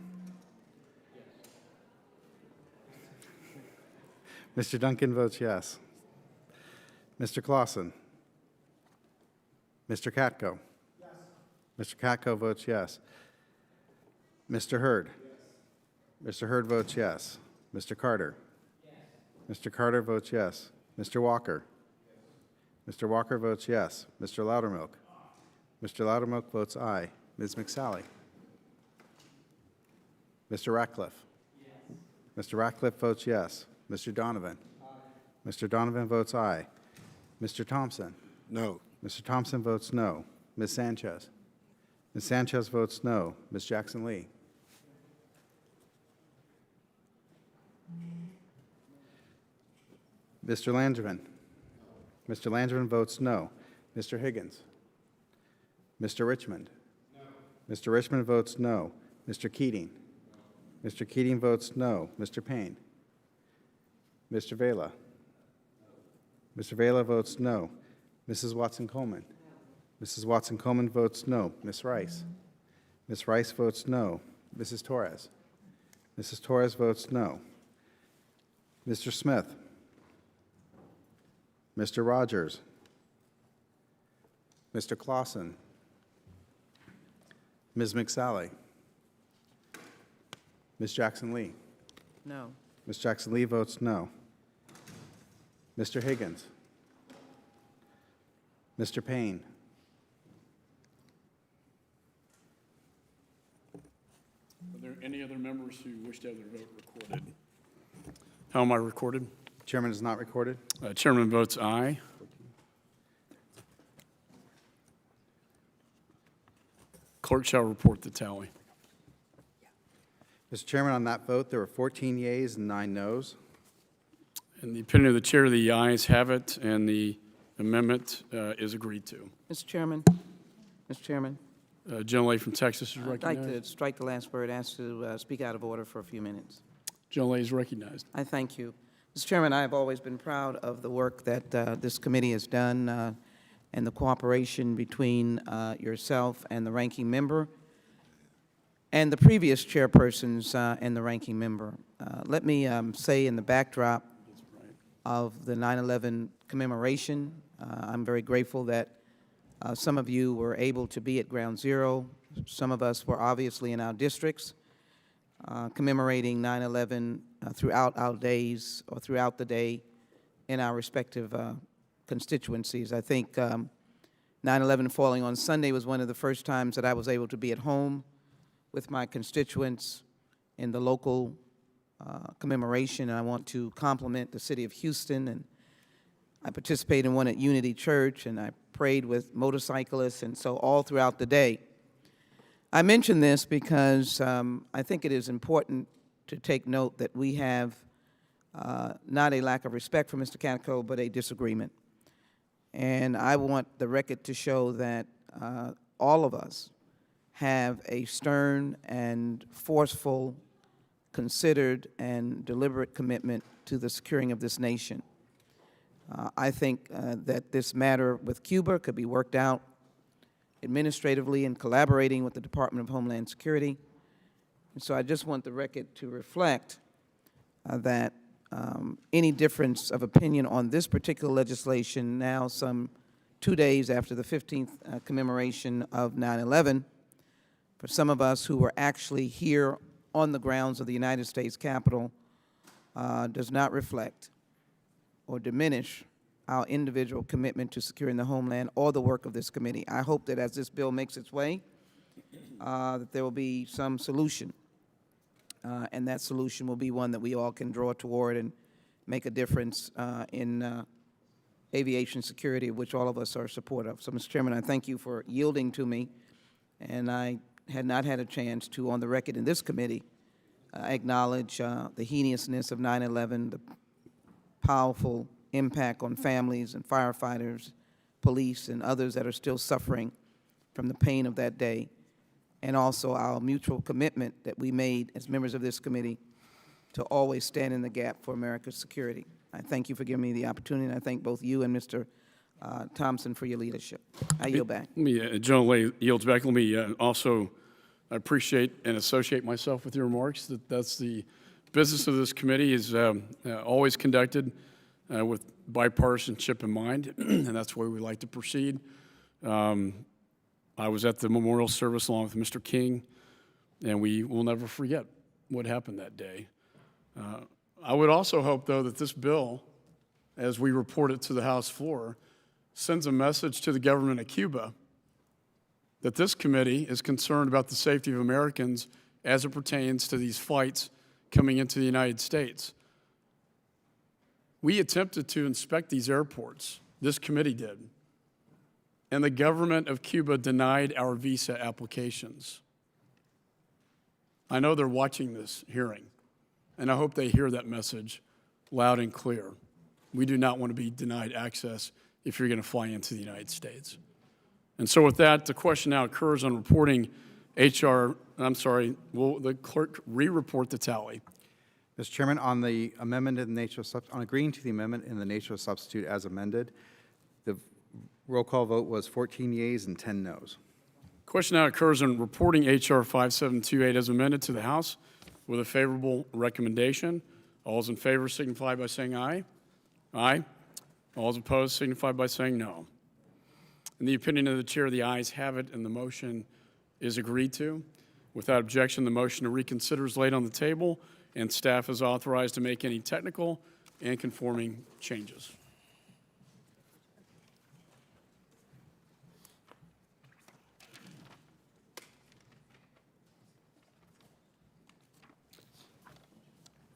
Yes. Mr. Duncan votes yes. Mr. Clausen. Mr. Katko. Mr. Katko votes yes. Mr. Hurd. Mr. Hurd votes yes. Mr. Carter. Mr. Carter votes yes. Mr. Walker. Mr. Walker votes yes. Mr. Loudermilk. Mr. Loudermilk votes aye. Ms. McSally. Mr. Ratcliffe. Mr. Ratcliffe votes yes. Mr. Donovan. Mr. Donovan votes aye. Mr. Thompson. No. Mr. Thompson votes no. Ms. Sanchez. Ms. Sanchez votes no. Ms. Jackson Lee. Mr. Langevin. Mr. Langevin votes no. Mr. Higgins. Mr. Richmond. Mr. Richmond votes no. Mr. Keating. Mr. Keating votes no. Mr. Payne. Mr. Vela. Mr. Vela votes no. Mrs. Watson-Coleman. Mrs. Watson-Coleman votes no. Ms. Rice. Ms. Rice votes no. Mrs. Torres. Mrs. Torres votes no. Mr. Smith. Mr. Rogers. Mr. Clausen. Ms. McSally. Ms. Jackson Lee. No. Ms. Jackson Lee votes no. Mr. Higgins. Mr. Payne. Are there any other members who wish to have their vote recorded? How am I recorded? Chairman is not recorded. Chairman votes aye. Clerk shall report the tally. Mr. Chairman, on that vote, there were 14 yeas and 9 noes. In the opinion of the chair, the ayes have it, and the amendment is agreed to. Mr. Chairman, Mr. Chairman, Gentlelady from Texas is I'd like recognized. to strike the last word, ask to speak out of order for a few minutes. Gentlelady is recognized. I thank you. Mr. Chairman, I have always been proud of the work that this committee has done and the cooperation between yourself and the ranking member and the previous chairpersons and the ranking member. Let me say in the backdrop of the 9/11 commemoration, I'm very grateful that some of you were able to be at Ground Zero. Some of us were obviously in our districts commemorating 9/11 throughout our days or throughout the day in our respective constituencies. I think 9/11 falling on Sunday was one of the first times that I was able to be at home with my constituents in the local commemoration. I want to compliment the city of Houston, and I participated in one at Unity Church, and I prayed with motorcyclists, and so all throughout the day. I mention this because I think it is important to take note that we have not a lack of respect for Mr. Katko, but a disagreement. And I want the record to show that all of us have a stern and forceful, considered and deliberate commitment to the securing of this nation. I think that this matter with Cuba could be worked out administratively in collaborating with the Department of Homeland Security. And so I just want the record to reflect that any difference of opinion on this particular legislation, now some 2 days after the 15th commemoration of 9/11, for some of us who were actually here on the grounds of the United States Capitol, does not reflect or diminish our individual commitment to securing the homeland or the work of this committee. I hope that as this bill makes its way, that there will be some solution, and that solution will be one that we all can draw toward and make a difference in aviation security, of which all of us are supportive. So, Mr. Chairman, I thank you for yielding to me, and I had not had a chance to, on the record in this committee, acknowledge the heinousness of 9/11, the powerful impact on families and firefighters, police, and others that are still suffering from the pain of that day, and also our mutual commitment that we made as members of this committee to always stand in the gap for America's security. I thank you for giving me the opportunity, and I thank both you and Mr. Thompson for your leadership. I yield back. Let me, Gentlelady yields back. Let me also appreciate and associate myself with your remarks. That's the business of this committee is always conducted with bipartisanship in mind, and that's where we like to proceed. I was at the memorial service along with Mr. King, and we will never forget what happened that day. I would also hope, though, that this bill, as we report it to the House floor, sends a message to the government of Cuba that this committee is concerned about the safety of Americans as it pertains to these flights coming into the United States. We attempted to inspect these airports, this committee did, and the government of Cuba denied our visa applications. I know they're watching this hearing, and I hope they hear that message loud and clear. We do not want to be denied access if you're going to fly into the United States. And so with that, the question now occurs on reporting will the clerk re-report the tally? Mr. Chairman, on the amendment in the nature of on agreeing to the amendment in the nature of substitute as amended, the roll call vote was 14 yeas and 10 noes. Question now occurs on reporting H.R. 5728 as amended to the House with a favorable recommendation. All those in favor signify by saying aye. Aye. All those opposed signify by saying no. In the opinion of the chair, the ayes have it and the motion is agreed to. Without objection, the motion to reconsider is laid on the table and staff is authorized to make any technical and conforming changes.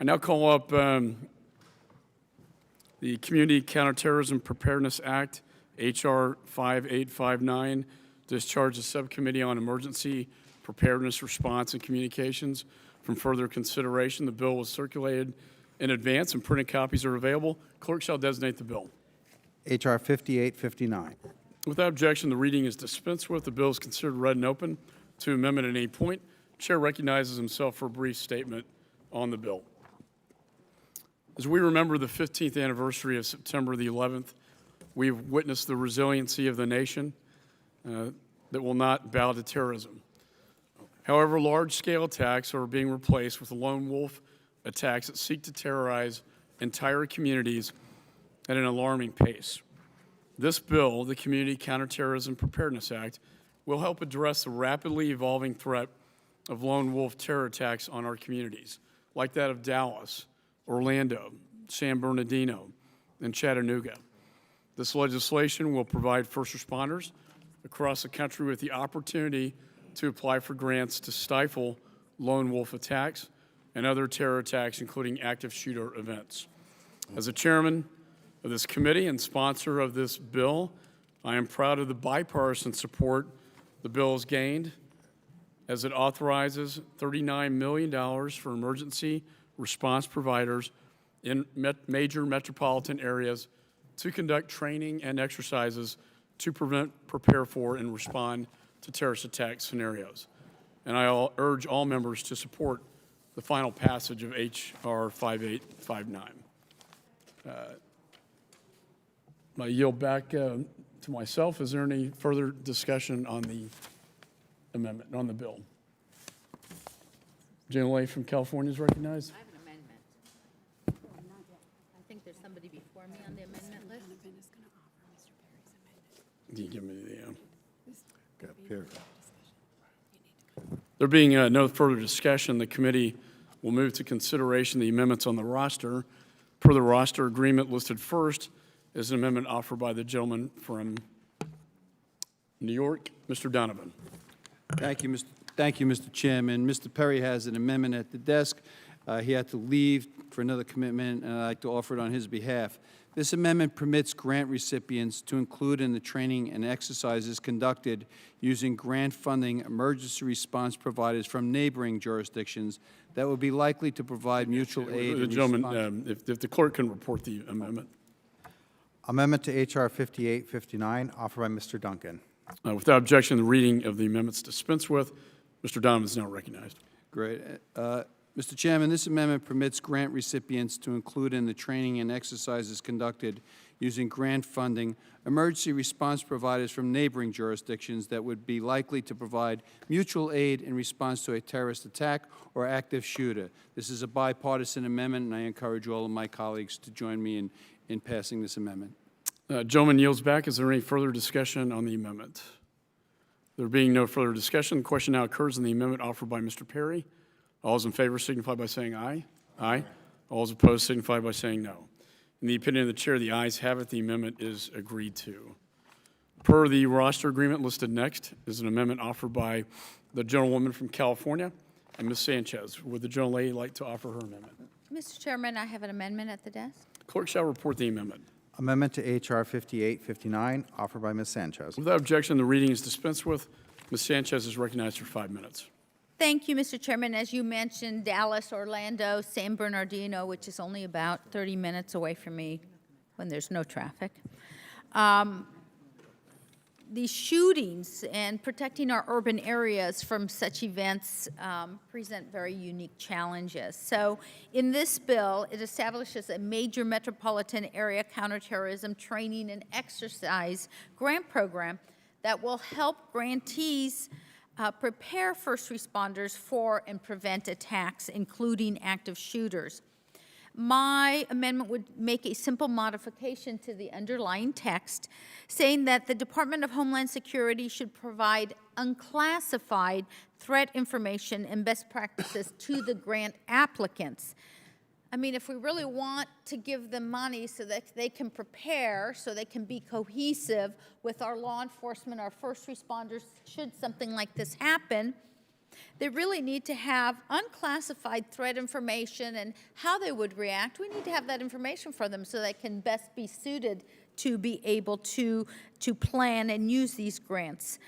I now call up the Community Counterterrorism Preparedness Act, H.R. 5859, discharge the Subcommittee on Emergency Preparedness Response and Communications from further consideration. The bill was circulated in advance and printed copies are available. Clerk shall designate the bill. H.R. 5859. Without objection, the reading is dispensed with. The bill is considered read and open to amendment at any point. Chair recognizes himself for a brief statement on the bill. As we remember the 15th anniversary of September the 11th, we've witnessed the resiliency of the nation that will not bow to terrorism. However, large-scale attacks are being replaced with lone wolf attacks that seek to terrorize entire communities at an alarming pace. This bill, the Community Counterterrorism Preparedness Act, will help address the rapidly evolving threat of lone wolf terror attacks on our communities, like that of Dallas, Orlando, San Bernardino, and Chattanooga. This legislation will provide first responders across the country with the opportunity to apply for grants to stifle lone wolf attacks and other terror attacks, including active shooter events. As the chairman of this committee and sponsor of this bill, I am proud of the bipartisan support the bill has gained as it authorizes $39 million for emergency response providers in major metropolitan areas to conduct training and exercises to prevent, prepare for, and respond to terrorist attack scenarios. And I urge all members to support the final passage of H.R. 5859. I yield back to myself. Is there any further discussion on the amendment, on the bill? Gentlelady from California is recognized. I have an amendment. I think there's somebody before me on the amendment list. Can you give me the... Got paragraph. There being no further discussion, the committee will move to consideration the amendments on the roster. Per the roster agreement listed first is an amendment offered by the gentleman from New York, Mr. Donovan. Thank you, Mr. Chairman. Mr. Perry has an amendment at the desk. He had to leave for another commitment, and I'd like to offer it on his behalf. This amendment permits grant recipients to include in the training and exercises conducted using grant funding emergency response providers from neighboring jurisdictions that would be likely to provide mutual aid. The gentleman, if the clerk can report the amendment. Amendment to H.R. 5859, offered by Mr. Duncan. Without objection, the reading of the amendments dispensed with. Mr. Donovan is now recognized. Great. Mr. Chairman, this amendment permits grant recipients to include in the training and exercises conducted using grant funding emergency response providers from neighboring jurisdictions that would be likely to provide mutual aid in response to a terrorist attack or active shooter. This is a bipartisan amendment, and I encourage all of my colleagues to join me in passing this amendment. Gentleman yields back. Is there any further discussion on the amendment? There being no further discussion, the question now occurs on the amendment offered by Mr. Perry. All those in favor signify by saying aye. Aye. All those opposed signify by saying no. In the opinion of the chair, the ayes have it. The amendment is agreed to. Per the roster agreement listed next is an amendment offered by the gentlewoman from California and Ms. Sanchez. Would the gentlelady like to offer her amendment? Mr. Chairman, I have an amendment at the desk. Clerk shall report the amendment. Amendment to H.R. 5859, offered by Ms. Sanchez. Without objection, the reading is dispensed with. Ms. Sanchez is recognized for 5 minutes. Thank you, Mr. Chairman. As you mentioned, Dallas, Orlando, San Bernardino, which is only about 30 minutes away from me when there's no traffic. These shootings and protecting our urban areas from such events present very unique challenges. So in this bill, it establishes a major metropolitan area counterterrorism training and exercise grant program that will help grantees prepare first responders for and prevent attacks, including active shooters. My amendment would make a simple modification to the underlying text, saying that the Department of Homeland Security should provide unclassified threat information and best practices to the grant applicants. I mean, if we really want to give them money so that they can prepare, so they can be cohesive with our law enforcement, our first responders, should something like this happen, they really need to have unclassified threat information and how they would react. We need to have that information for them so they can best be suited to be able to plan and use these grants.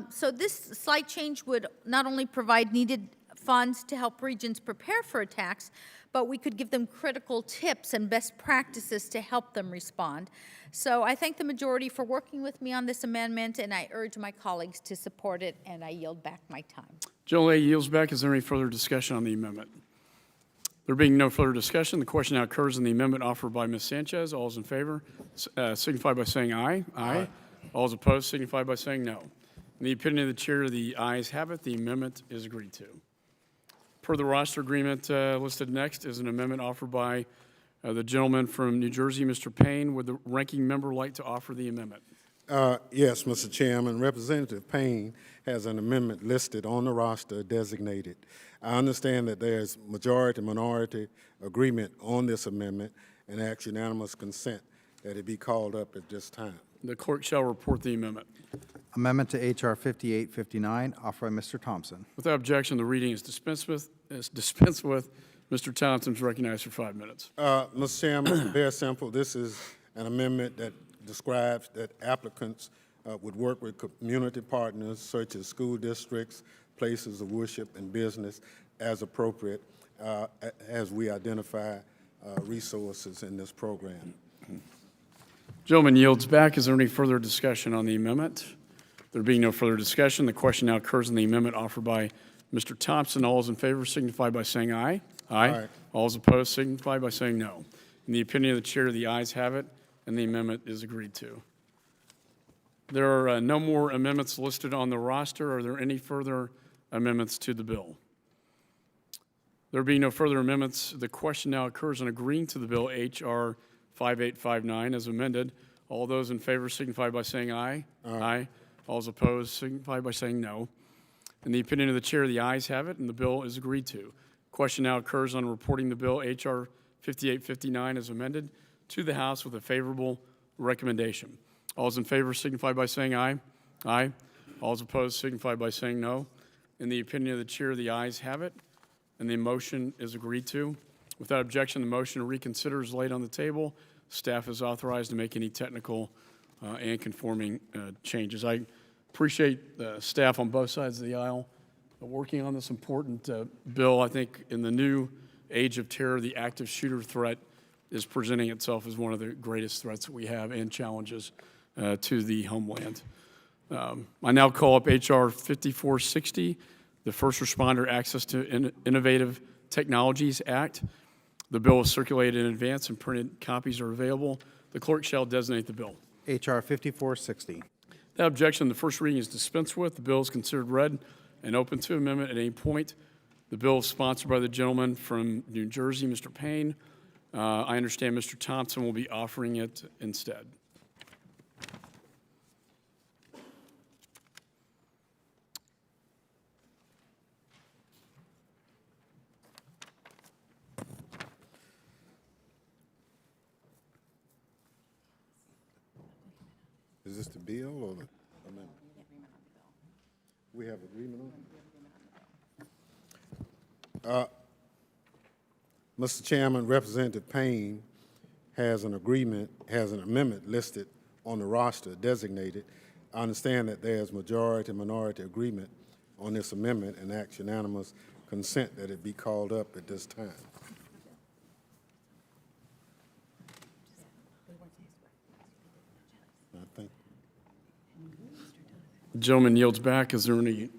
So this slight change would not only provide needed funds to help regions prepare for attacks, but we could give them critical tips and best practices to help them respond. So I thank the majority for working with me on this amendment, and I urge my colleagues to support it, and I yield back my time. Gentlelady yields back. Is there any further discussion on the amendment? There being no further discussion, the question now occurs on the amendment offered by Ms. Sanchez. All those in favor signify by saying aye. Aye. All those opposed signify by saying no. In the opinion of the chair, the ayes have it. The amendment is agreed to. Per the roster agreement listed next is an amendment offered by the gentleman from New Jersey, Mr. Payne. Would the ranking member like to offer the amendment? Yes, Mr. Chairman. Representative Payne has an amendment listed on the roster designated. I understand that there's majority-minority agreement on this amendment and ask unanimous consent that it be called up at this time. The clerk shall report the amendment. Amendment to H.R. 5859, offered by Mr. Thompson. Without objection, the reading is dispensed with. Mr. Thompson is recognized for 5 minutes. Mr. Chairman, very simple. This is an amendment that describes that applicants would work with community partners such as school districts, places of worship, and business as appropriate as we identify resources in this program. Gentleman yields back. Is there any further discussion on the amendment? There being no further discussion, the question now occurs on the amendment offered by Mr. Thompson. All those in favor signify by saying aye. Aye. All those opposed signify by saying no. In the opinion of the chair, the ayes have it, and the amendment is agreed to. There are no more amendments listed on the roster. Are there any further amendments to the bill? There being no further amendments, the question now occurs on agreeing to the bill H.R. 5859 as amended. All those in favor signify by saying aye. Aye. All those opposed signify by saying no. In the opinion of the chair, the ayes have it, and the bill is agreed to. Question now occurs on reporting the bill H.R. 5859 as amended to the House with a favorable recommendation. All those in favor signify by saying aye. Aye. All those opposed signify by saying no. In the opinion of the chair, the ayes have it, and the motion is agreed to. Without objection, the motion to reconsider is laid on the table. Staff is authorized to make any technical and conforming changes. I appreciate the staff on both sides of the aisle working on this important bill. I think in the new age of terror, the active shooter threat is presenting itself as one of the greatest threats that we have and challenges to the homeland. I now call up H.R. 5460, the First Responder Access to Innovative Technologies Act. The bill is circulated in advance and printed copies are available. The clerk shall designate the bill. H.R. 5460. Without objection, the first reading is dispensed with. The bill is considered read and open to amendment at any point. The bill is sponsored by the gentleman from New Jersey, Mr. Payne. I understand Mr. Thompson will be offering it instead. Is this the bill or the amendment? We have agreement on it? Mr. Chairman, Representative Payne has an amendment listed on the roster designated. I understand that there's majority-minority agreement on this amendment and ask unanimous consent that it be called up at this time. I think. The gentleman yields back. Is there any?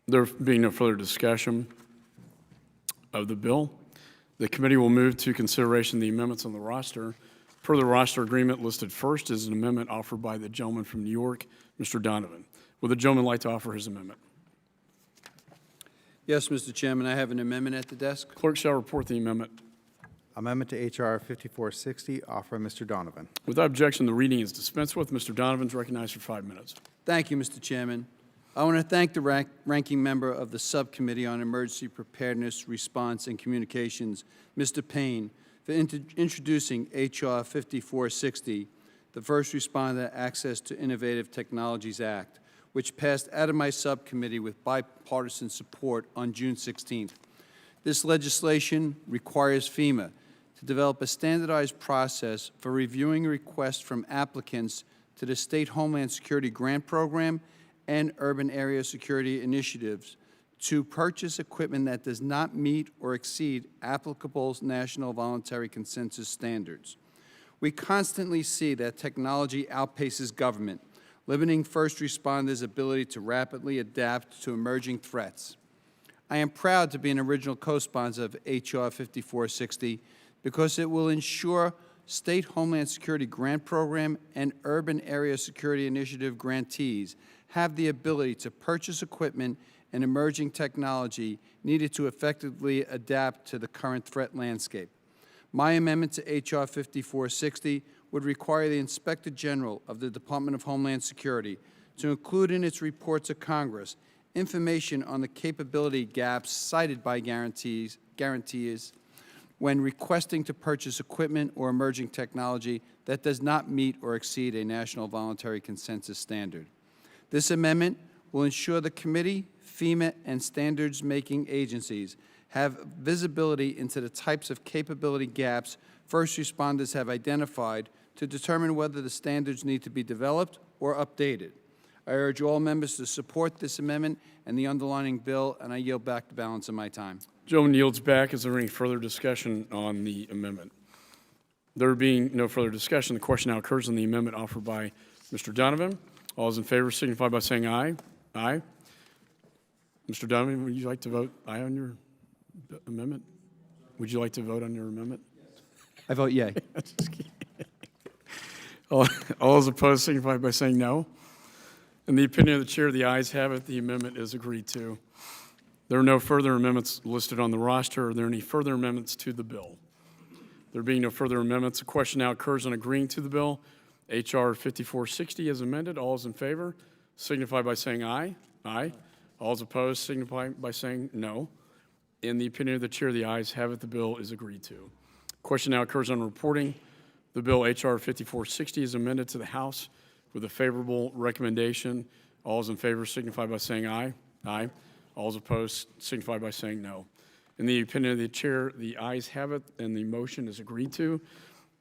There being no further discussion of the bill, the committee will move to consideration of the amendments on the roster. Per the roster agreement listed first is an amendment offered by the gentleman from New York, Mr. Donovan. Would the gentleman like to offer his amendment? Yes, Mr. Chairman, I have an amendment at the desk. Clerk shall report the amendment. Amendment to H.R. 5460, offered by Mr. Donovan. Without objection, the reading is dispensed with. Mr. Donovan is recognized for 5 minutes. Thank you, Mr. Chairman. I want to thank the ranking member of the Subcommittee on Emergency Preparedness, Response, and Communications, Mr. Payne, for introducing H.R. 5460, the First Responder Access to Innovative Technologies Act, which passed out of my subcommittee with bipartisan support on June 16th. This legislation requires FEMA to develop a standardized process for reviewing requests from applicants to the State Homeland Security Grant Program and Urban Area Security Initiatives to purchase equipment that does not meet or exceed applicable national voluntary consensus standards. We constantly see that technology outpaces government, limiting first responders' ability to rapidly adapt to emerging threats. I am proud to be an original co-sponsor of H.R. 5460 because it will ensure State Homeland Security Grant Program and Urban Area Security Initiative grantees have the ability to purchase equipment and emerging technology needed to effectively adapt to the current threat landscape. My amendment to H.R. 5460 would require the Inspector General of the Department of Homeland Security to include in its report to Congress information on the capability gaps cited by guarantees when requesting to purchase equipment or emerging technology that does not meet or exceed a national voluntary consensus standard. This amendment will ensure the committee, FEMA, and standards-making agencies have visibility into the types of capability gaps first responders have identified to determine whether the standards need to be developed or updated. I urge all members to support this amendment and the underlying bill, and I yield back the balance of my time. Gentleman yields back. Is there any further discussion on the amendment? There being no further discussion, the question now occurs on the amendment offered by Mr. Donovan. All those in favor signify by saying aye. Aye. Mr. Donovan, would you like to vote aye on your amendment? Would you like to vote on your amendment? I vote yea. All those opposed signify by saying no. In the opinion of the chair, the ayes have it. The amendment is agreed to. There are no further amendments listed on the roster. Are there any further amendments to the bill? There being no further amendments, the question now occurs on agreeing to the bill. H.R. 5460 is amended. All those in favor signify by saying aye. Aye. All those opposed signify by saying no. In the opinion of the chair, the ayes have it. The bill is agreed to. Question now occurs on reporting. The bill H.R. 5460 is amended to the House with a favorable recommendation. All those in favor signify by saying aye. Aye. All those opposed signify by saying no. In the opinion of the chair, the ayes have it, and the motion is agreed to.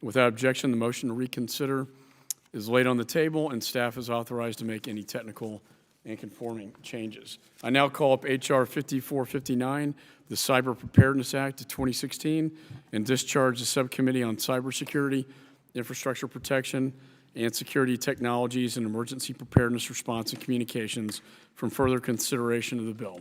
Without objection, the motion to reconsider is laid on the table, and staff is authorized to make any technical and conforming changes. I now call up H.R. 5459, the Cyber Preparedness Act of 2016, and discharge the Subcommittee on Cybersecurity, Infrastructure Protection, and Security Technologies and Emergency Preparedness, Response, and Communications from further consideration of the bill.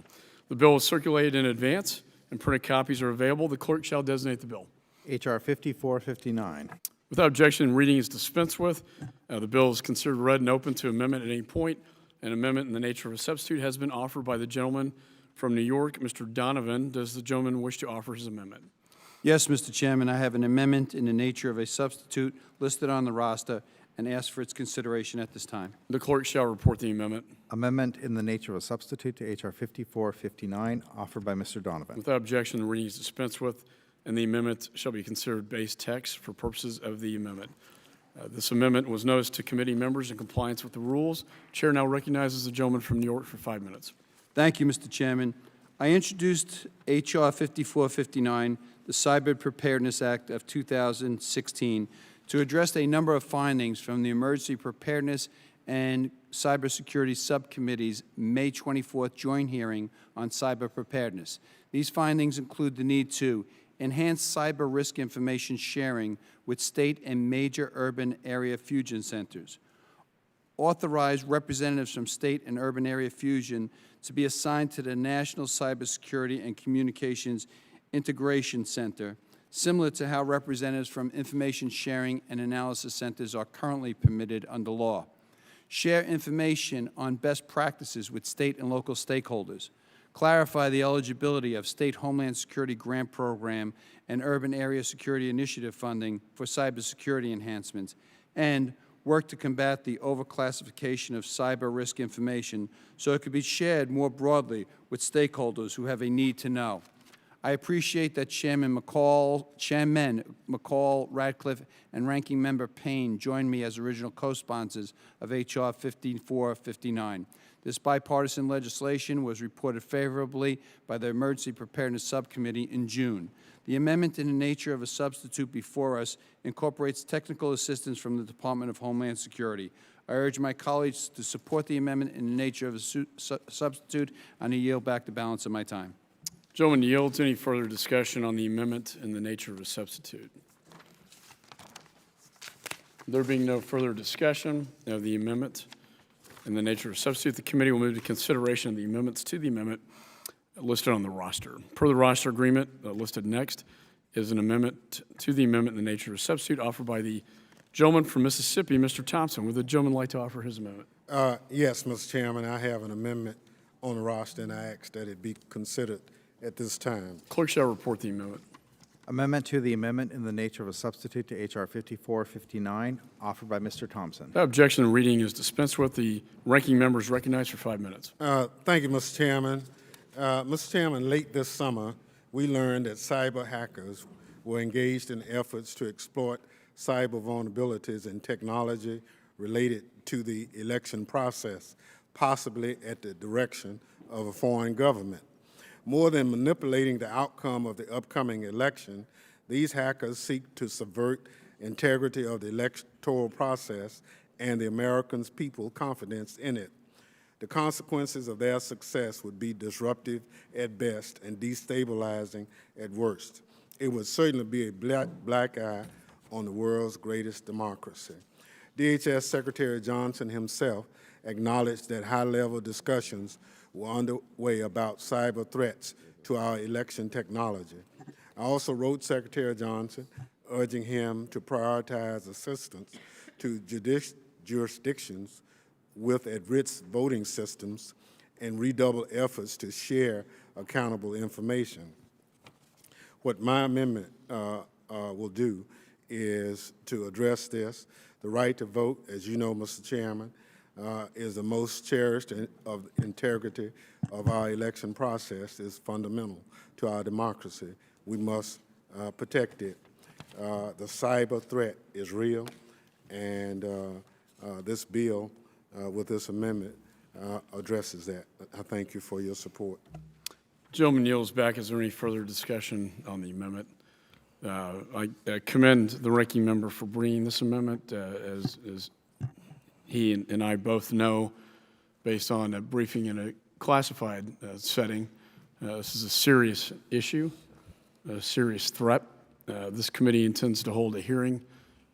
The bill was circulated in advance, and printed copies are available. The clerk shall designate the bill. H.R. 5459. Without objection, reading is dispensed with. The bill is considered read and open to amendment at any point. An amendment in the nature of a substitute has been offered by the gentleman from New York, Mr. Donovan. Does the gentleman wish to offer his amendment? Yes, Mr. Chairman, I have an amendment in the nature of a substitute listed on the roster and ask for its consideration at this time. The clerk shall report the amendment. Amendment in the nature of a substitute to H.R. 5459, offered by Mr. Donovan. Without objection, the reading is dispensed with, and the amendment shall be considered base text for purposes of the amendment. This amendment was noticed to committee members in compliance with the rules. Chair now recognizes the gentleman from New York for 5 minutes. Thank you, Mr. Chairman. I introduced H.R. 5459, the Cyber Preparedness Act of 2016, to address a number of findings from the Emergency Preparedness and Cybersecurity Subcommittee's May 24th joint hearing on cyber preparedness. These findings include the need to enhance cyber risk information sharing with state and major urban area fusion centers, authorize representatives from state and urban area fusion to be assigned to the National Cybersecurity and Communications Integration Center, similar to how representatives from information sharing and analysis centers are currently permitted under law. Share information on best practices with state and local stakeholders. Clarify the eligibility of State Homeland Security Grant Program and Urban Area Security Initiative funding for cybersecurity enhancements, and work to combat the overclassification of cyber risk information so it could be shared more broadly with stakeholders who have a need to know. I appreciate that Chairman McCall, Radcliffe, and Ranking Member Payne joined me as original co-sponsors of H.R. 5459. This bipartisan legislation was reported favorably by the Emergency Preparedness Subcommittee in June. The amendment in the nature of a substitute before us incorporates technical assistance from the Department of Homeland Security. I urge my colleagues to support the amendment in the nature of a substitute, and I yield back the balance of my time. Gentleman yields. Any further discussion on the amendment in the nature of a substitute? There being no further discussion of the amendment in the nature of a substitute, the committee will move to consideration of the amendments to the amendment listed on the roster. Per the roster agreement listed next is an amendment to the amendment in the nature of a substitute offered by the gentleman from Mississippi, Mr. Thompson. Would the gentleman like to offer his amendment? Yes, Mr. Chairman, I have an amendment on the roster, and I ask that it be considered at this time. Clerk shall report the amendment. Amendment to the amendment in the nature of a substitute to H.R. 5459, offered by Mr. Thompson. Without objection, the reading is dispensed with. The ranking member is recognized for 5 minutes. Thank you, Mr. Chairman. Mr. Chairman, late this summer, we learned that cyber hackers were engaged in efforts to exploit cyber vulnerabilities in technology related to the election process, possibly at the direction of a foreign government. More than manipulating the outcome of the upcoming election, these hackers seek to subvert integrity of the electoral process and the American people's confidence in it. The consequences of their success would be disruptive at best and destabilizing at worst. It would certainly be a black eye on the world's greatest democracy. DHS Secretary Johnson himself acknowledged that high-level discussions were underway about cyber threats to our election technology. I also wrote Secretary Johnson urging him to prioritize assistance to jurisdictions with at-risk voting systems and redouble efforts to share accountable information. What my amendment will do is to address this. The right to vote, as you know, Mr. Chairman, is the most cherished of integrity of our election process, is fundamental to our democracy. We must protect it. The cyber threat is real, and this bill with this amendment addresses that. I thank you for your support. Gentleman yields back. Is there any further discussion on the amendment? I commend the ranking member for bringing this amendment. As he and I both know, based on a briefing in a classified setting, this is a serious issue, a serious threat. This committee intends to hold a hearing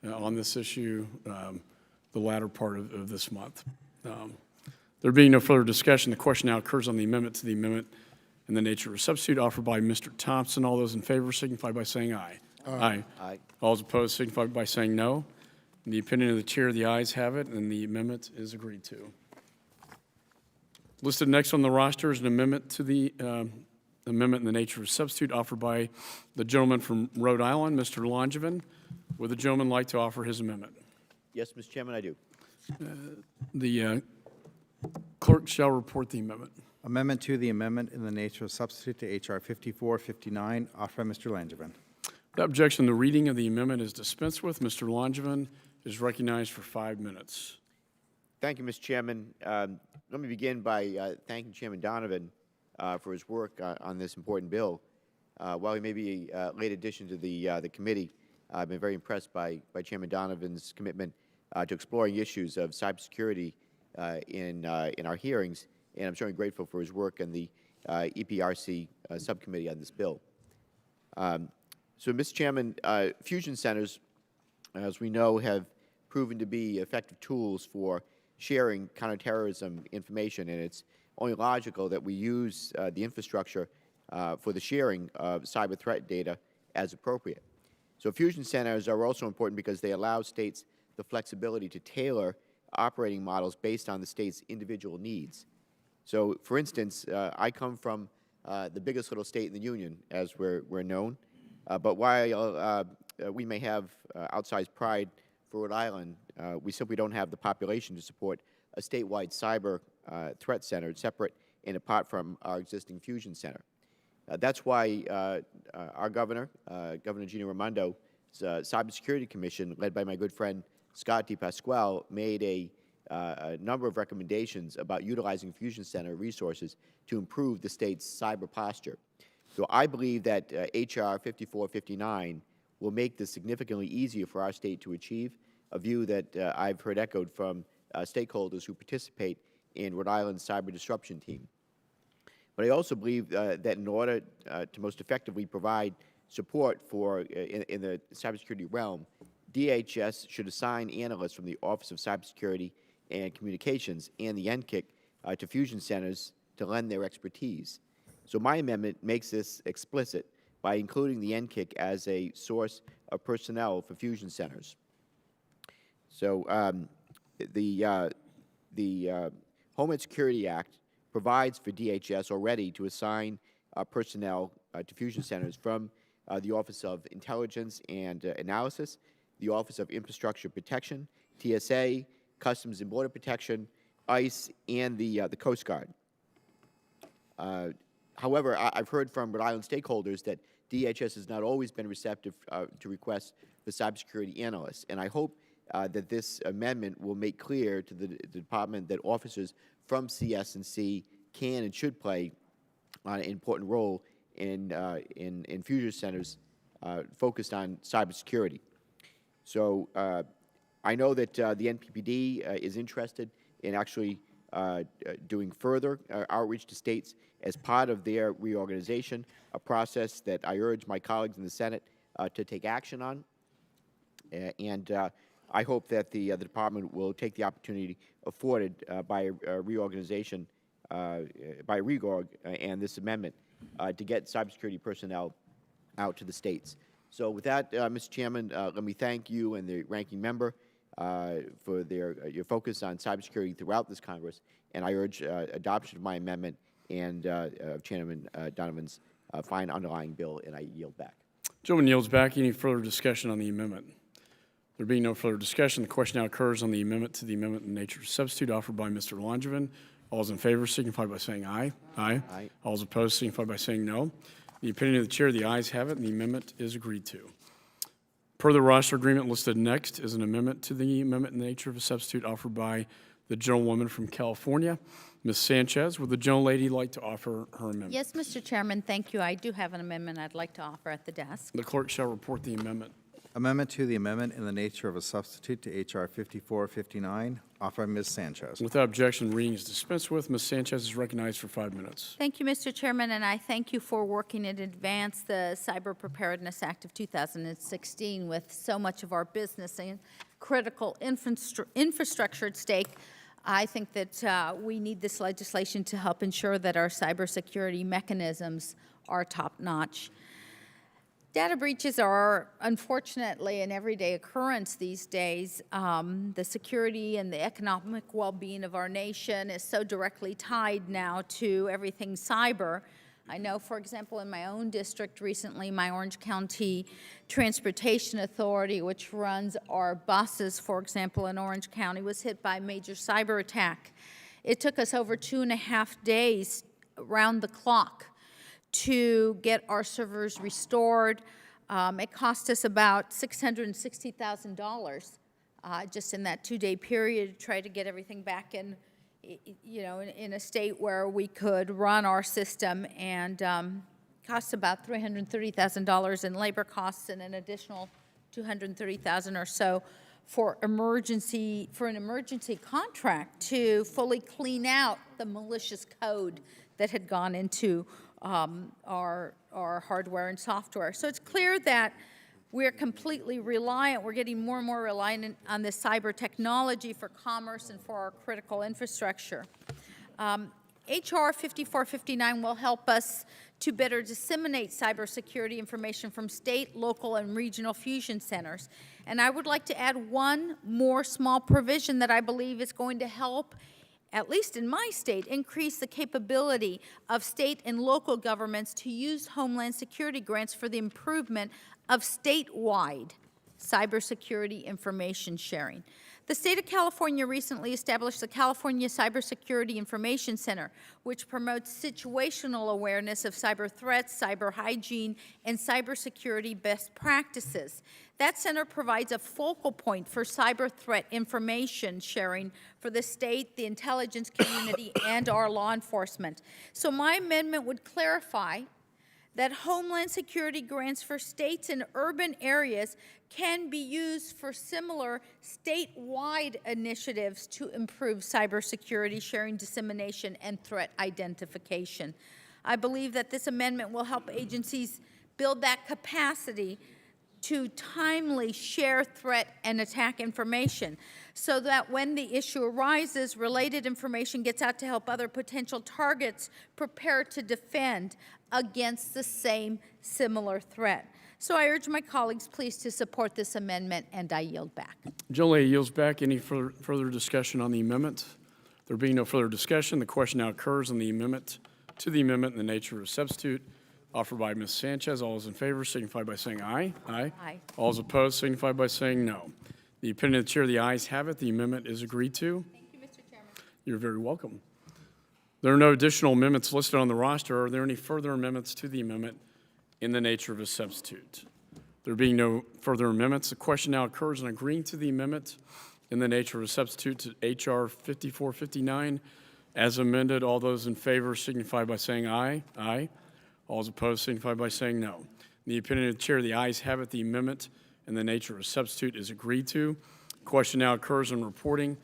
on this issue the latter part of this month. There being no further discussion, the question now occurs on the amendment to the amendment in the nature of a substitute offered by Mr. Thompson. All those in favor signify by saying aye. Aye. Aye. All those opposed signify by saying no. In the opinion of the chair, the ayes have it, and the amendment is agreed to. Listed next on the roster is an amendment to the amendment in the nature of a substitute offered by the gentleman from Rhode Island, Mr. Langevin. Would the gentleman like to offer his amendment? Yes, Mr. Chairman, I do. The clerk shall report the amendment. Amendment to the amendment in the nature of substitute to H.R. 5459, offered by Mr. Langevin. Without objection, the reading of the amendment is dispensed with. Mr. Langevin is recognized for 5 minutes. Thank you, Mr. Chairman. Let me begin by thanking Chairman Donovan for his work on this important bill. While he may be a late addition to the committee, I've been very impressed by Chairman Donovan's commitment to exploring issues of cybersecurity in our hearings, and I'm certainly grateful for his work in the EPRC subcommittee on this bill. So, Mr. Chairman, fusion centers, as we know, have proven to be effective tools for sharing counterterrorism information, and it's only logical that we use the infrastructure for the sharing of cyber threat data as appropriate. So fusion centers are also important because they allow states the flexibility to tailor operating models based on the state's individual needs. So, for instance, I come from the biggest little state in the union, as we're known, but while we may have outsized pride for Rhode Island, we simply don't have the population to support a statewide cyber threat center separate and apart from our existing fusion center. That's why our governor, Governor Gina Raimondo's Cybersecurity Commission, led by my good friend Scott DePasquale, made a number of recommendations about utilizing fusion center resources to improve the state's cyber posture. So I believe that H.R. 5459 will make this significantly easier for our state to achieve, a view that I've heard echoed from stakeholders who participate in Rhode Island's cyber disruption team. But I also believe that in order to most effectively provide support for in the cybersecurity realm, DHS should assign analysts from the Office of Cybersecurity and Communications and the NCIC to fusion centers to lend their expertise. So my amendment makes this explicit by including the NCIC as a source of personnel for fusion centers. So the Homeland Security Act provides for DHS already to assign personnel to fusion centers from the Office of Intelligence and Analysis, the Office of Infrastructure Protection, TSA, Customs and Border Protection, ICE, and the Coast Guard. However, I've heard from Rhode Island stakeholders that DHS has not always been receptive to requests for cybersecurity analysts, and I hope that this amendment will make clear to the department that officers from CS&C can and should play an important role in fusion centers focused on cybersecurity. So I know that the NPPD is interested in actually doing further outreach to states as part of their reorganization, a process that I urge my colleagues in the Senate to take action on. And I hope that the department will take the opportunity afforded by a reorganization, by reorg and this amendment to get cybersecurity personnel out to the states. So with that, Mr. Chairman, let me thank you and the ranking member for your focus on cybersecurity throughout this Congress, and I urge adoption of my amendment and Chairman Donovan's fine underlying bill, and I yield back. Gentleman yields back. Any further discussion on the amendment? There being no further discussion, the question now occurs on the amendment to the amendment in nature of substitute offered by Mr. Langevin. All those in favor signify by saying aye. Aye. Aye. All those opposed signify by saying no. In the opinion of the chair, the ayes have it, and the amendment is agreed to. Per the roster agreement listed next is an amendment to the amendment in the nature of a substitute offered by the gentlewoman from California, Ms. Sanchez. Would the gentlelady like to offer her amendment? Yes, Mr. Chairman, thank you. I do have an amendment I'd like to offer at the desk. The clerk shall report the amendment. Amendment to the amendment in the nature of a substitute to H.R. 5459, offered by Ms. Sanchez. Without objection, reading is dispensed with. Ms. Sanchez is recognized for 5 minutes. Thank you, Mr. Chairman, and I thank you for working in advance the Cyber Preparedness Act of 2016 with so much of our business and critical infrastructure at stake. I think that we need this legislation to help ensure that our cybersecurity mechanisms are top-notch. Data breaches are unfortunately an everyday occurrence these days. The security and the economic well-being of our nation is so directly tied now to everything cyber. I know, for example, in my own district recently, my Orange County Transportation Authority, which runs our buses, for example, in Orange County, was hit by a major cyber attack. It took us over 2.5 days around the clock to get our servers restored. It cost us about $660,000 just in that 2-day period to try to get everything back in, in a state where we could run our system, and cost about $330,000 in labor costs and an additional $230,000 or so for an emergency contract to fully clean out the malicious code that had gone into our hardware and software. So it's clear that we're completely reliant, we're getting more and more reliant on this cyber technology for commerce and for our critical infrastructure. HR 5459 will help us to better disseminate cybersecurity information from state, local, and regional fusion centers. And I would like to add one more small provision that I believe is going to help, at least in my state, increase the capability of state and local governments to use Homeland Security grants for the improvement of statewide cybersecurity information sharing. The state of California recently established the California Cybersecurity Information Center, which promotes situational awareness of cyber threats, cyber hygiene, and cybersecurity best practices. That center provides a focal point for cyber threat information sharing for the state, the intelligence community, and our law enforcement. So my amendment would clarify that Homeland Security grants for states in urban areas can be used for similar statewide initiatives to improve cybersecurity sharing, dissemination, and threat identification. I believe that this amendment will help agencies build that capacity to timely share threat and attack information so that when the issue arises, related information gets out to help other potential targets prepare to defend against the same similar threat. So I urge my colleagues please to support this amendment, and I yield back. Generally yields back. Any further discussion on the amendment? There being no further discussion, the question now occurs on the amendment to the amendment in the nature of a substitute offered by Ms. Sanchez. All those in favor signify by saying aye. Aye. Aye. All those opposed signify by saying no. The opinion of the chair, the ayes have it. The amendment is agreed to. Thank you, Mr. Chairman. You're very welcome. There are no additional amendments listed on the roster. Are there any further amendments to the amendment in the nature of a substitute? There being no further amendments, the question now occurs on agreeing to the amendment in the nature of a substitute to H.R. 5459 as amended. All those in favor signify by saying aye. Aye. All those opposed signify by saying no. In the opinion of the chair, the ayes have it. The amendment in the nature of a substitute is agreed to. The question now occurs on reporting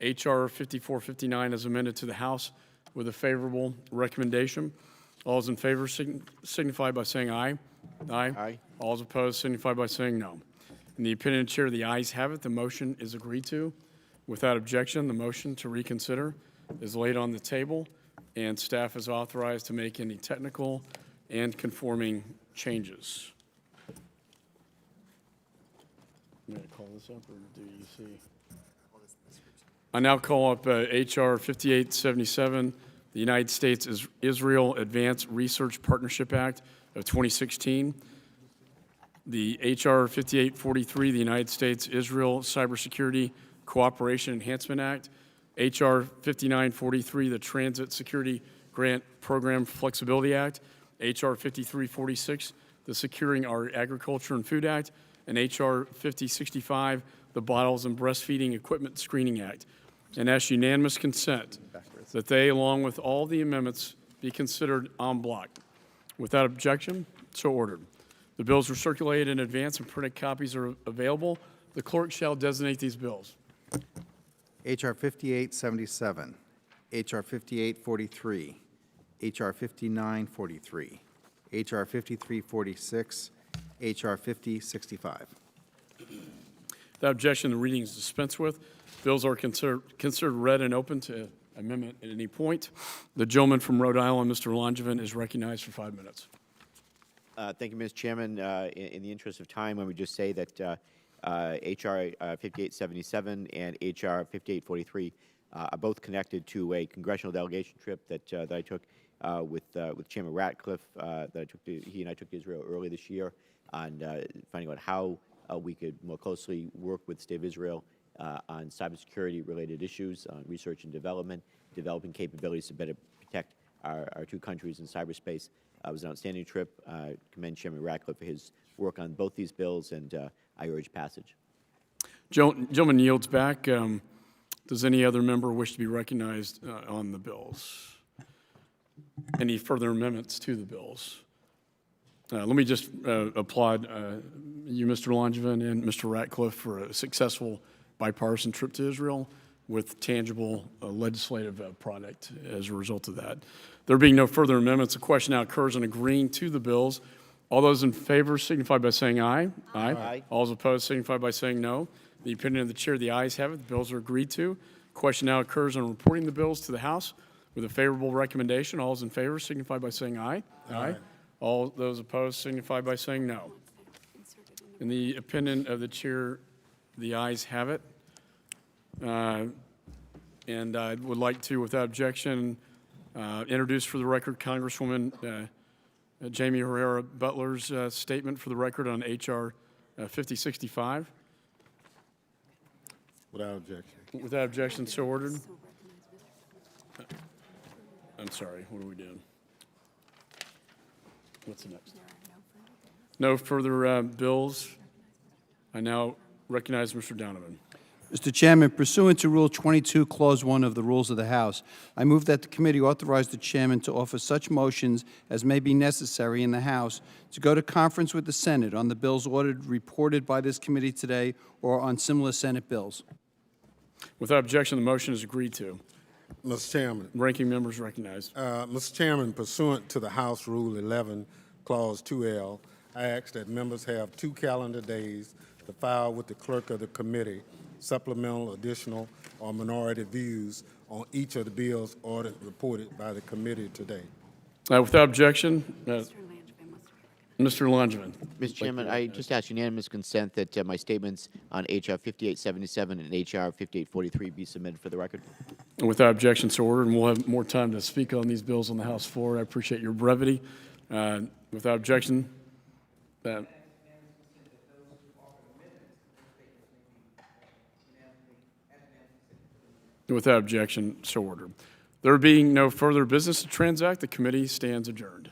H.R. 5459 as amended to the House with a favorable recommendation. All those in favor signify by saying aye. Aye. Aye. All those opposed signify by saying no. In the opinion of the chair, the ayes have it. The motion is agreed to. Without objection, the motion to reconsider is laid on the table, and staff is authorized to make any technical and conforming changes. I'm going to call this up, or do you see? I now call up H.R. 5877, the United States-Israel Advanced Research Partnership Act of 2016, the H.R. 5843, the United States-Israel Cybersecurity Cooperation Enhancement Act, H.R. 5943, the Transit Security Grant Program Flexibility Act, H.R. 5346, the Securing Our Agriculture and Food Act, and H.R. 5065, the Bottles and Breastfeeding Equipment Screening Act, and ask unanimous consent that they, along with all the amendments, be considered en bloc. Without objection, so ordered. The bills were circulated in advance and printed copies are available. The clerk shall designate these bills. H.R. 5877, H.R. 5843, H.R. 5943, H.R. 5346, H.R. 5065. Without objection, the reading is dispensed with. Bills are considered read and open to amendment at any point. The gentleman from Rhode Island, Mr. Langevin, is recognized for 5 minutes. Thank you, Mr. Chairman. In the interest of time, let me just say that H.R. 5877 and H.R. 5843 are both connected to a congressional delegation trip that I took with Chairman Ratcliffe that he and I took to Israel early this year on finding out how we could more closely work with the State of Israel on cybersecurity-related issues, on research and development, developing capabilities to better protect our two countries in cyberspace. It was an outstanding trip. I commend Chairman Ratcliffe for his work on both these bills, and I urge passage. Gentleman yields back. Does any other member wish to be recognized on the bills? Any further amendments to the bills? Let me just applaud you, Mr. Langevin, and Mr. Ratcliffe for a successful bipartisan trip to Israel with tangible legislative product as a result of that. There being no further amendments, the question now occurs on agreeing to the bills. All those in favor signify by saying aye. Aye. All those opposed signify by saying no. The opinion of the chair, the ayes have it. The bills are agreed to. Question now occurs on reporting the bills to the House with a favorable recommendation. All those in favor signify by saying aye. Aye. All those opposed signify by saying no. In the opinion of the chair, the ayes have it. And I would like to, without objection, introduce for the record Congresswoman Jamie Herrera Butler's statement for the record on H.R. 5065. Without objection. Without objection, so ordered. I'm sorry, what are we doing? What's the next? No further bills. I now recognize Mr. Donovan. Mr. Chairman, pursuant to Rule 22, Clause 1 of the Rules of the House, I move that the committee authorize the chairman to offer such motions as may be necessary in the House to go to conference with the Senate on the bills ordered reported by this committee today or on similar Senate bills. Without objection, the motion is agreed to. Mr. Chairman, Ranking members recognized. Mr. Chairman, pursuant to the House Rule 11, Clause 2L, I ask that members have 2 calendar days to file with the clerk of the committee supplemental, additional, or minority views on each of the bills ordered reported by the committee today. Without objection, Mr. Langevin. Mr. Chairman, I just ask unanimous consent that my statements on H.R. 5877 and H.R. 5843 be submitted for the record. Without objection, so ordered, and we'll have more time to speak on these bills on the House floor. I appreciate your brevity. Without objection, without objection, so ordered. There being no further business to transact, the committee stands adjourned.